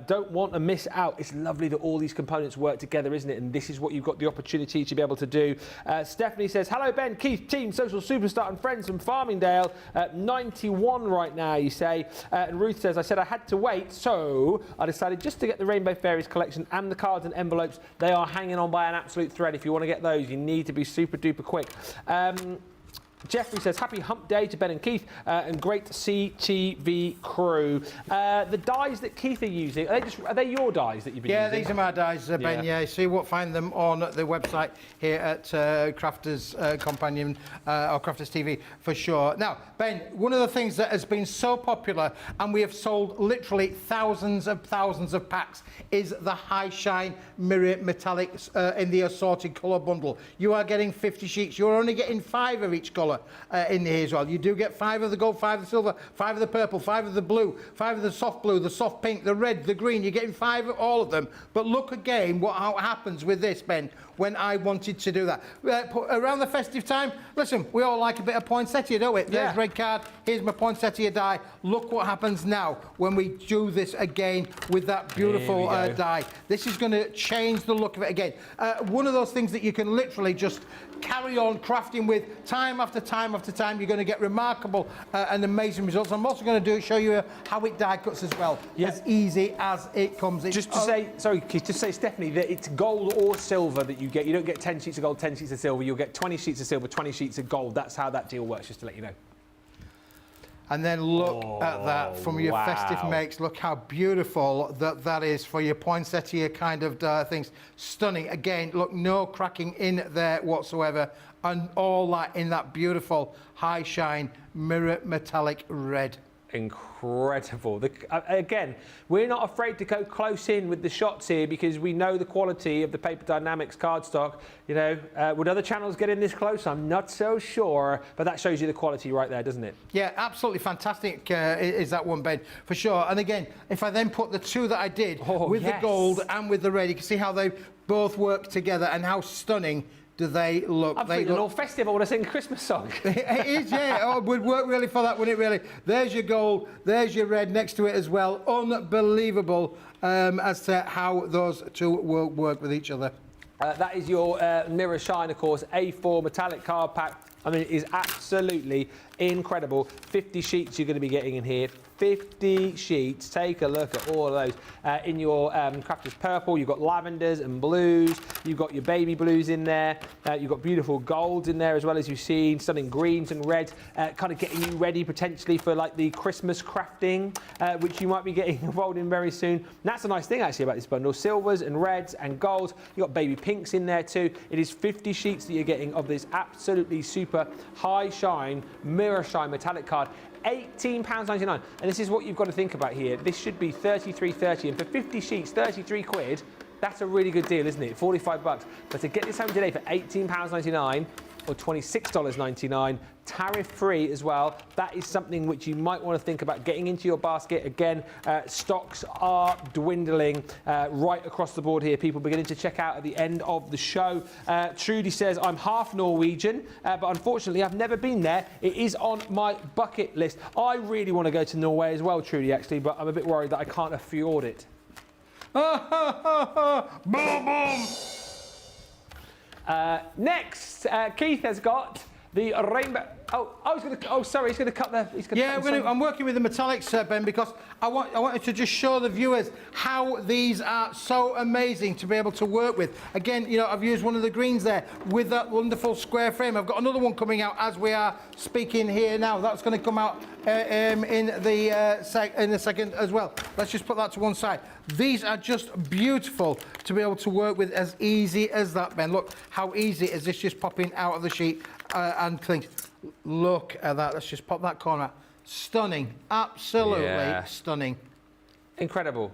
Don't want to miss out. It's lovely that all these components work together, isn't it? And this is what you've got the opportunity to be able to do. Stephanie says, hello Ben, Keith, team, social superstar and friends from Farmingdale. 91 right now, you say. And Ruth says, I said I had to wait, so I decided just to get the Rainbow Fairies collection and the cards and envelopes. They are hanging on by an absolute thread. If you want to get those, you need to be super duper quick. Jeffrey says, happy hump day to Ben and Keith and great CTV crew. The dies that Keith are using, are they your dies that you've been using? Yeah, these are my dies, Ben. Yeah, so you won't find them on the website here at Crafters Companion or Crafters TV for sure. Now, Ben, one of the things that has been so popular, and we have sold literally thousands of packs, is the High Shine Mirror Metallics in the assorted colour bundle. You are getting 50 sheets. You're only getting 5 of each colour in here as well. You do get 5 of the gold, 5 of the silver, 5 of the purple, 5 of the blue, 5 of the soft blue, the soft pink, the red, the green. You're getting 5 of all of them. But look again how it happens with this, Ben, when I wanted to do that. Around the festive time, listen, we all like a bit of poinsettia, don't we? There's red card, here's my poinsettia die. Look what happens now when we do this again with that beautiful die. This is going to change the look of it again. One of those things that you can literally just carry on crafting with time after time after time. You're going to get remarkable and amazing results. I'm also going to show you how it die cuts as well. Yeah. As easy as it comes. Just to say, sorry, Keith, just say, Stephanie, that it's gold or silver that you get. You don't get 10 sheets of gold, 10 sheets of silver. You'll get 20 sheets of silver, 20 sheets of gold. That's how that deal works, just to let you know. And then look at that from your festive makes. Look how beautiful that is for your poinsettia kind of things. Stunning. Again, look, no cracking in there whatsoever. And all that in that beautiful high shine mirror metallic red. Incredible. Again, we're not afraid to go close in with the shots here because we know the quality of the Paper Dienamics cardstock. You know, would other channels get in this close? I'm not so sure, but that shows you the quality right there, doesn't it? Yeah, absolutely fantastic is that one, Ben, for sure. And again, if I then put the two that I did with the gold and with the red, you can see how they both work together and how stunning do they look. I'm feeling all festive. I want to sing a Christmas song. It is, yeah. Oh, it would work really for that, wouldn't it, really? There's your gold, there's your red next to it as well. Unbelievable as to how those two will work with each other. That is your Mirror Shine, of course, A4 metallic card pack. I mean, it is absolutely incredible. 50 sheets you're going to be getting in here. 50 sheets. Take a look at all of those. In your Crafters Purple, you've got lavenders and blues. You've got your baby blues in there. You've got beautiful golds in there as well, as you've seen. Stunning greens and reds. Kind of getting you ready potentially for like the Christmas crafting, which you might be getting involved in very soon. And that's a nice thing actually about this bundle. Silvers and reds and golds. You've got baby pinks in there too. It is 50 sheets that you're getting of this absolutely super high shine, mirror shine metallic card. £18.99, and this is what you've got to think about here. This should be $33.30, and for 50 sheets, 33 quid, that's a really good deal, isn't it? 45 bucks. But to get this home today for £18.99 or $26.99, tariff-free as well, that is something which you might want to think about getting into your basket. Again, stocks are dwindling right across the board here. People beginning to check out at the end of the show. Trudy says, I'm half Norwegian, but unfortunately I've never been there. It is on my bucket list. I really want to go to Norway as well, Trudy, actually, but I'm a bit worried that I can't afford it. Boom, boom. Next, Keith has got the rainbow. Sorry, he's going to cut the. I'm working with the metallics, Ben, because I wanted to just show the viewers how these are so amazing to be able to work with. Again, you know, I've used one of the greens there with that wonderful square frame. I've got another one coming out as we are speaking here now. That's going to come out in a second as well. Let's just put that to one side. These are just beautiful to be able to work with, as easy as that, Ben. Look how easy is this just popping out of the sheet and things. Look at that. Let's just pop that corner. Stunning. Absolutely stunning. Incredible.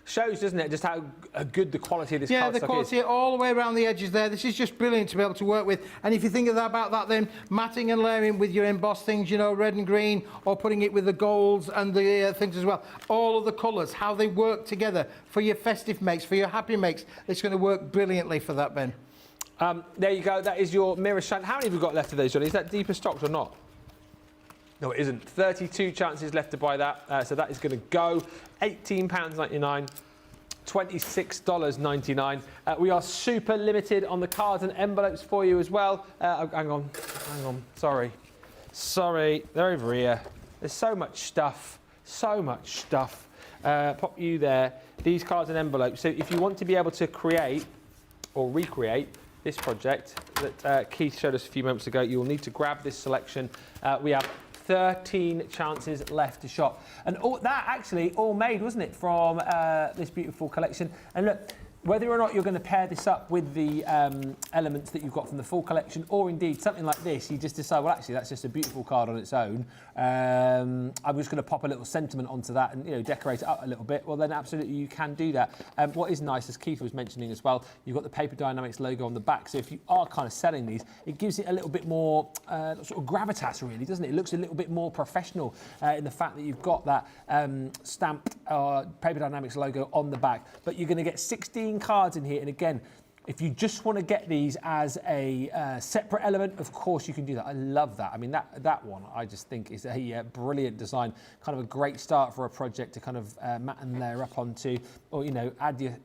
Shows, doesn't it, just how good the quality of this cardstock is. Yeah, the quality all the way around the edges there. This is just brilliant to be able to work with. And if you think about that, then matting and layering with your embossed things, you know, red and green, or putting it with the golds and the things as well. All of the colours, how they work together for your festive makes, for your happy makes. It's going to work brilliantly for that, Ben. There you go. That is your Mirror Shine. How many have we got left of those, Johnny? Is that deeper stocked or not? No, it isn't. 32 chances left to buy that. So that is going to go. £18.99. $26.99. We are super limited on the cards and envelopes for you as well. Hang on. Sorry, they're over here. There's so much stuff. Pop you there. These cards and envelopes. So if you want to be able to create or recreate this project that Keith showed us a few moments ago, you will need to grab this selection. We have 13 chances left to shop. And that actually all made, wasn't it, from this beautiful collection. And look, whether or not you're going to pair this up with the elements that you've got from the full collection, or indeed something like this, you just decide, well, actually, that's just a beautiful card on its own. I'm just going to pop a little sentiment onto that and, you know, decorate it up a little bit. Well, then absolutely you can do that. What is nice, as Keith was mentioning as well, you've got the Paper Dienamics logo on the back. So if you are kind of selling these, it gives it a little bit more sort of gravitas, really, doesn't it? It looks a little bit more professional in the fact that you've got that stamped Paper Dienamics logo on the back. But you're going to get 16 cards in here, and again, If you just want to get these as a separate element, of course you can do that. I love that. I mean, that one I just think is a brilliant design, kind of a great start for a project to kind of mat and layer up onto, or, you know, add your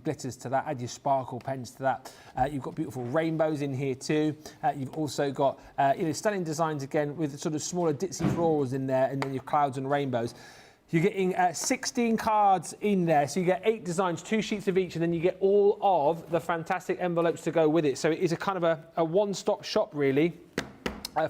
glitters to that, add your sparkle pens to that. You've got beautiful rainbows in here too. You've also got, you know, stunning designs again with sort of smaller ditzy florals in there, and then your clouds and rainbows. You're getting 16 cards in there, so you get 8 designs, 2 sheets of each, and then you get all of the fantastic envelopes to go with it. So it is a kind of a one-stop shop, really,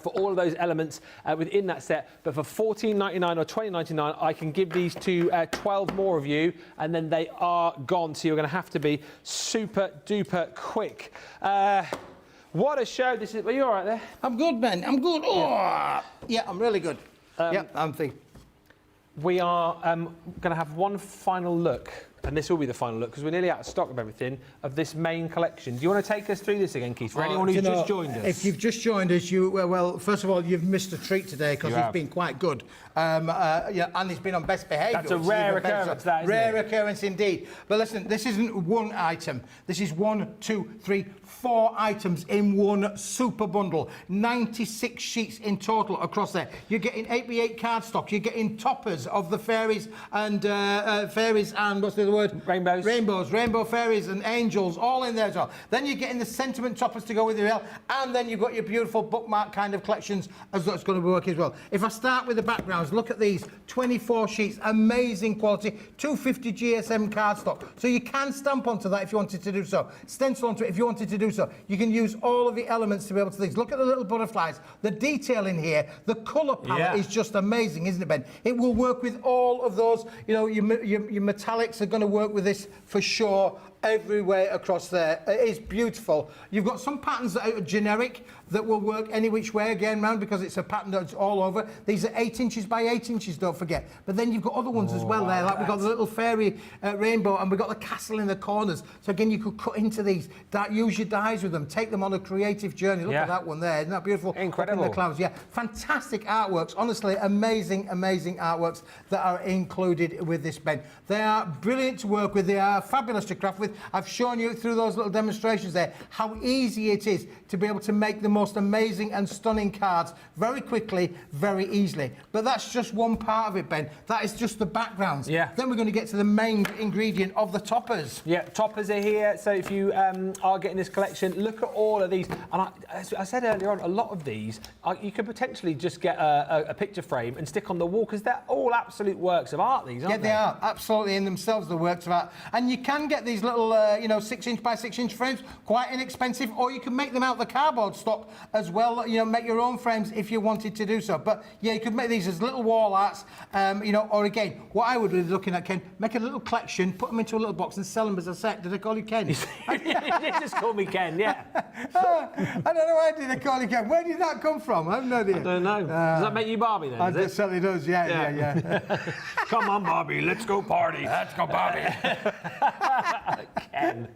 for all of those elements within that set. But for $14.99 or $20.99, I can give these to 12 more of you, and then they are gone. So you're going to have to be super duper quick. What a show this is. Are you all right there? I'm good, Ben. I'm good. Oh, yeah, I'm really good. I'm thinking. We are going to have one final look, and this will be the final look because we're nearly out of stock of everything, of this main collection. Do you want to take us through this again, Keith, for anyone who's just joined us? If you've just joined us, well, first of all, you've missed a treat today because it's been quite good. Yeah, and it's been on best behaviour. That's a rare occurrence, that, isn't it? Rare occurrence indeed. But listen, this isn't one item. This is 1, 2, 3, 4 items in one super bundle. 96 sheets in total across there. You're getting 8x8 cardstock. You're getting toppers of the fairies and what's the other word? Rainbows. Rainbows, rainbow fairies and angels, all in there as well. Then you're getting the sentiment toppers to go with the rail, and then you've got your beautiful bookmark kind of collections as that's going to work as well. If I start with the backgrounds, look at these 24 sheets, amazing quality, 250 GSM cardstock. So you can stamp onto that if you wanted to do so. Stencil onto it if you wanted to do so. You can use all of the elements to be able to things. Look at the little butterflies, the detail in here, the colour palette is just amazing, isn't it, Ben? It will work with all of those. You know, your metallics are going to work with this for sure. Everywhere across there. It is beautiful. You've got some patterns that are generic that will work any which way again round because it's a pattern that's all over. These are 8 inches by 8 inches, don't forget. But then you've got other ones as well there, like we've got the little fairy rainbow, and we've got the castle in the corners. So again, you could cut into these, use your dies with them, take them on a creative journey. Look at that one there, isn't that beautiful? Incredible. Up in the clouds, yeah. Fantastic artworks, honestly, amazing, amazing artworks that are included with this, Ben. They are brilliant to work with, they are fabulous to craft with. I've shown you through those little demonstrations there how easy it is to be able to make the most amazing and stunning cards very quickly, very easily. But that's just one part of it, Ben. That is just the backgrounds. Yeah. Then we're going to get to the main ingredient of the toppers. Yeah, toppers are here. So if you are getting this collection, look at all of these. And as I said earlier on, a lot of these, you could potentially just get a picture frame and stick on the wall because they're all absolute works of art, these, aren't they? Yeah, they are. Absolutely in themselves, the works of art. And you can get these little, 6-inch by 6-inch frames, quite inexpensive, or you can make them out the cardboard stock as well, make your own frames if you wanted to do so. But yeah, you could make these as little wall arts, or again, what I would be looking at, Ken, make a little collection, put them into a little box and sell them as a set. Did I call you Ken? You just call me Ken, yeah. I don't know why did I call you Ken. Where did that come from? I have no idea. I don't know. Does that make you Barbie then? It certainly does, yeah. Come on, Bobby, let's go party. Let's go, Bobby. Ken.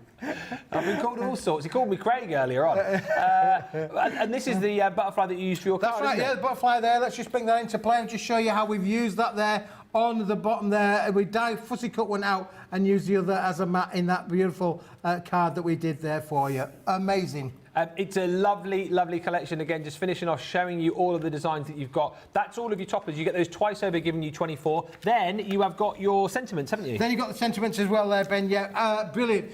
I've been called all sorts. He called me Craig earlier on. And this is the butterfly that you used for your card, That's right, yeah, the butterfly there. Let's just bring that into play and just show you how we've used that there on the bottom there. We fussy cut one out and used the other as a mat in that beautiful card that we did there for you. Amazing. It's a lovely, lovely collection. Again, just finishing off, showing you all of the designs that you've got. That's all of your toppers. You get those twice over, giving you 24. Then you have got your sentiments, haven't you? Then you've got the sentiments as well there, Ben. Yeah, brilliant.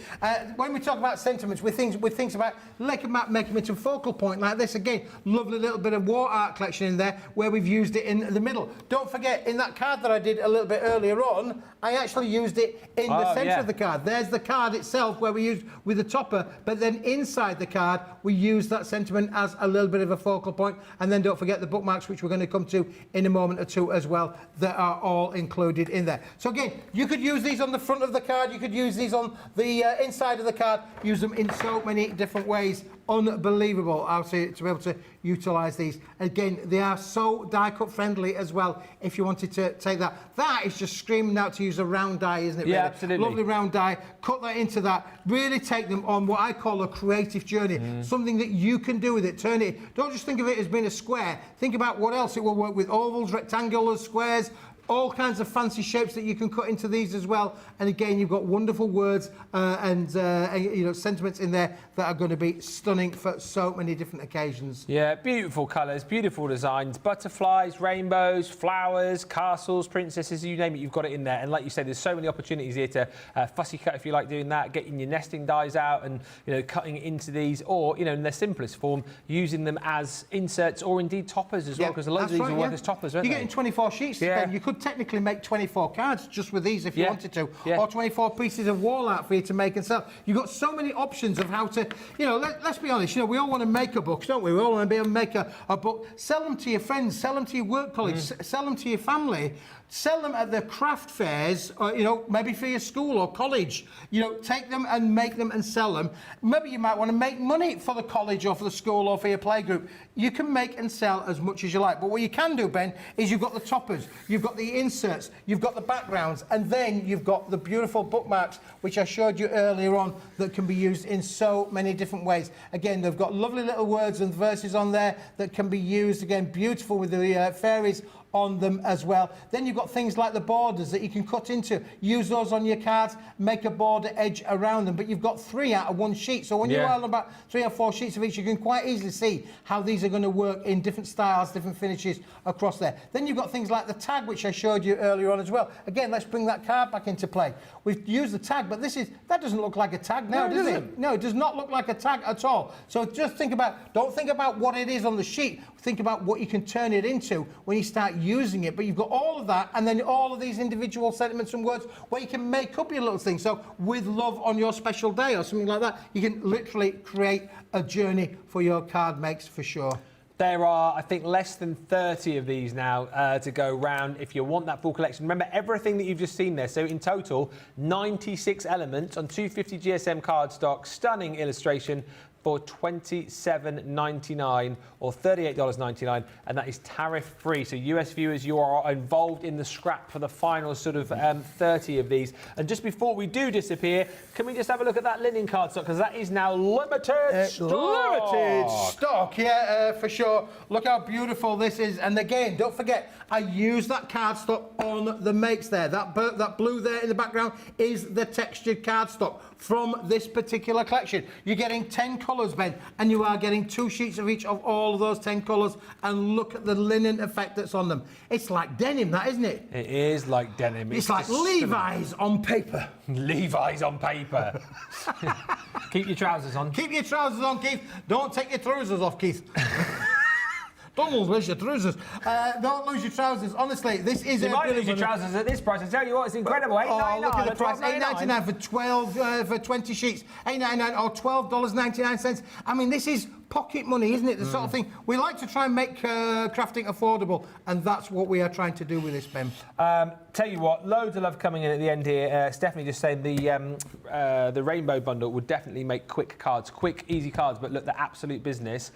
When we talk about sentiments, we think about like a map, making it a focal point like this. Again, lovely little bit of war art collection in there where we've used it in the middle. Don't forget, in that card that I did a little bit earlier on, I actually used it in the centre of the card. There's the card itself where we used with the topper, but then inside the card, we use that sentiment as a little bit of a focal point. And then don't forget the bookmarks, which we're going to come to in a moment or two as well, that are all included in there. So again, you could use these on the front of the card, you could use these on the inside of the card, use them in so many different ways. Unbelievable, I'll say, to be able to utilise these. Again, they are so die cut friendly as well, if you wanted to take that. That is just screaming out to use a round die, isn't it? Yeah, really? absolutely. Lovely round die, cut that into that, really take them on what I call a creative journey, something that you can do with it, turn it. Don't just think of it as being a square, think about what else it will work with, ovals, rectangles, squares, all kinds of fancy shapes that you can cut into these as well. And again, you've got wonderful words and you know, sentiments in there that are going to be stunning for so many different occasions. Yeah, beautiful colours, beautiful designs, butterflies, rainbows, flowers, castles, princesses, you name it, you've got it in there. And like you said, there's so many opportunities here to fussy cut if you like doing that, getting your nesting dies out and, you know, cutting into these, or, you know, in their simplest form, using them as inserts or indeed toppers as well, because a lot of these will work as toppers, aren't You're they? getting 24 sheets. Yeah. You could technically make 24 cards just with these if you wanted to, or 24 pieces of wall art for you to make and sell. You've got so many options of how to, you know, let's be honest, you know, we all want to make a book, don't we? We all want to be able to make a book. Sell them to your friends, sell them to your work colleagues, sell them to your family. Sell them at the craft fairs, or, you know, maybe for your school or college. You know, take them and make them and sell them. Maybe you might want to make money for the college or for the school or for your playgroup. You can make and sell as much as you like. But what you can do, Ben, is you've got the toppers, you've got the inserts, you've got the backgrounds, and then you've got the beautiful bookmarks, which I showed you earlier on, that can be used in so many different ways. Again, they've got lovely little words and verses on there that can be used, again, beautiful with the fairies on them as well. Then you've got things like the borders that you can cut into. Use those on your cards, make a border edge around them. But you've got 3 out of 1 sheet. So when you're on about 3 or 4 sheets of each, you can quite easily see how these are going to work in different styles, different finishes across there. Then you've got things like the tag, which I showed you earlier on as well. Again, let's bring that card back into play. We've used the tag, but that doesn't look like a tag now, does it? No, it does not look like a tag at all. So just don't think about what it is on the sheet. Think about what you can turn it into when you start using it. But you've got all of that, and then all of these individual sentiments and words where you can make up your little thing. So with love on your special day or something like that, you can literally create a journey for your card makes for sure. There are, I think, less than 30 of these now to go round if you want that full collection. Remember, everything that you've just seen there. So in total, 96 elements on 250 GSM cardstock. Stunning illustration for $27.99 or $38.99, and that is tariff-free. So US viewers, you are involved in the scrap for the final sort of 30 of these. And just before we do disappear, can we just have a look at that linen cardstock, because that is now limited stock. Limited stock, yeah, for sure. Look how beautiful this is. And again, don't forget, I use that cardstock on the makes there. That blue there in the background is the textured cardstock from this particular collection. You're getting 10 colours, Ben, and you are getting 2 sheets of each of all of those 10 colours, and look at the linen effect that's on them. It's like denim, that, isn't it? It is like denim. It's like Levi's on paper. Levi's on paper. Keep your trousers on. Keep your trousers on, Keith. Don't take your trousers off, Keith. Don't lose your trousers. Don't lose your trousers. Honestly, this is you might lose your trousers at this price. I tell you what, it's incredible. $8.99. Look at the price. $8.99 for 12 for 20 sheets. $8.99 or $12.99. I mean, this is pocket money, isn't it? The sort of thing we like to try and make crafting affordable, and that's what we are trying to do with this, Ben. Tell you what, loads of love coming in at the end here. Stephanie just saying the rainbow bundle would definitely make quick, easy cards, but look, the absolute business.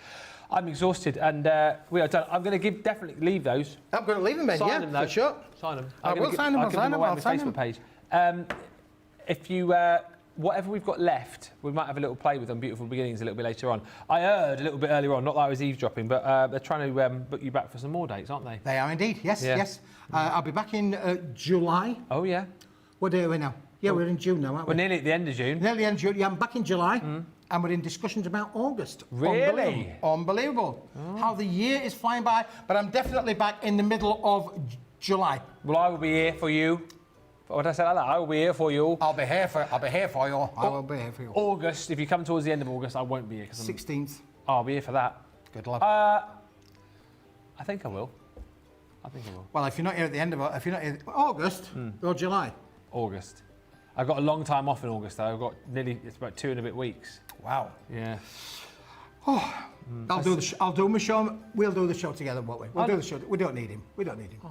I'm exhausted, and we are done. I'm going to definitely leave those. I'm going to leave them, Ben. Sign them, though. For sure. Sign them. I will sign them. I'll sign them. on the Facebook page. If you, whatever we've got left, we might have a little play with them. Beautiful Beginnings a little bit later on. I heard a little bit earlier on, not that I was eavesdropping, but they're trying to book you back for some more dates, aren't they? They are indeed. Yes, yes. I'll be back in July. Oh yeah. What day are we now? Yeah, we're in June now, aren't we? We're nearly at the end of June. Nearly the end of June. Yeah, I'm back in July. And we're in discussions about August. Really? Unbelievable. How the year is flying by, but I'm definitely back in the middle of July. Well, I will be here for you. What did I say like that? I will be here for you. I'll be here for you. I will be here for you. August, if you come towards the end of August, I won't be here. 16th. I'll be here for that. Good luck. I think I will. Well, if you're not here at the end of it, if you're not here, August or July? August. I've got a long time off in August, though. I've got it's about 2 and a bit weeks. Wow. Yeah. Oh, I'll do my show. We'll do the show together, won't we? We'll do the show. We don't need him. We don't need him.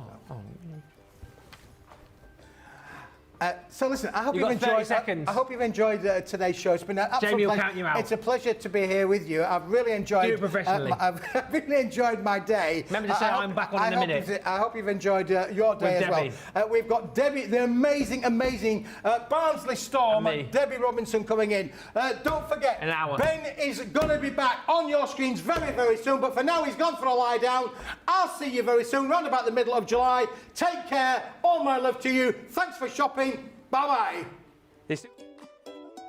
So listen, I hope You've you've got 30 enjoyed. seconds. I hope you've enjoyed today's show. It's been an absolute Jamie will pleasure. count you out. It's a pleasure to be here with you. I've really enjoyed. Do it professionally. I've really enjoyed my day. Remember to say I'm back on in a minute. I hope you've enjoyed your day as well. We've got Debbie, the amazing Barnsley Storm, and Debbie Robinson coming in. Don't forget, an hour. Ben is going to be back on your screens very, very soon. But for now, he's gone for a lie down. I'll see you very soon, round about the middle of July. Take care. All my love to you. Thanks for shopping. Bye-bye.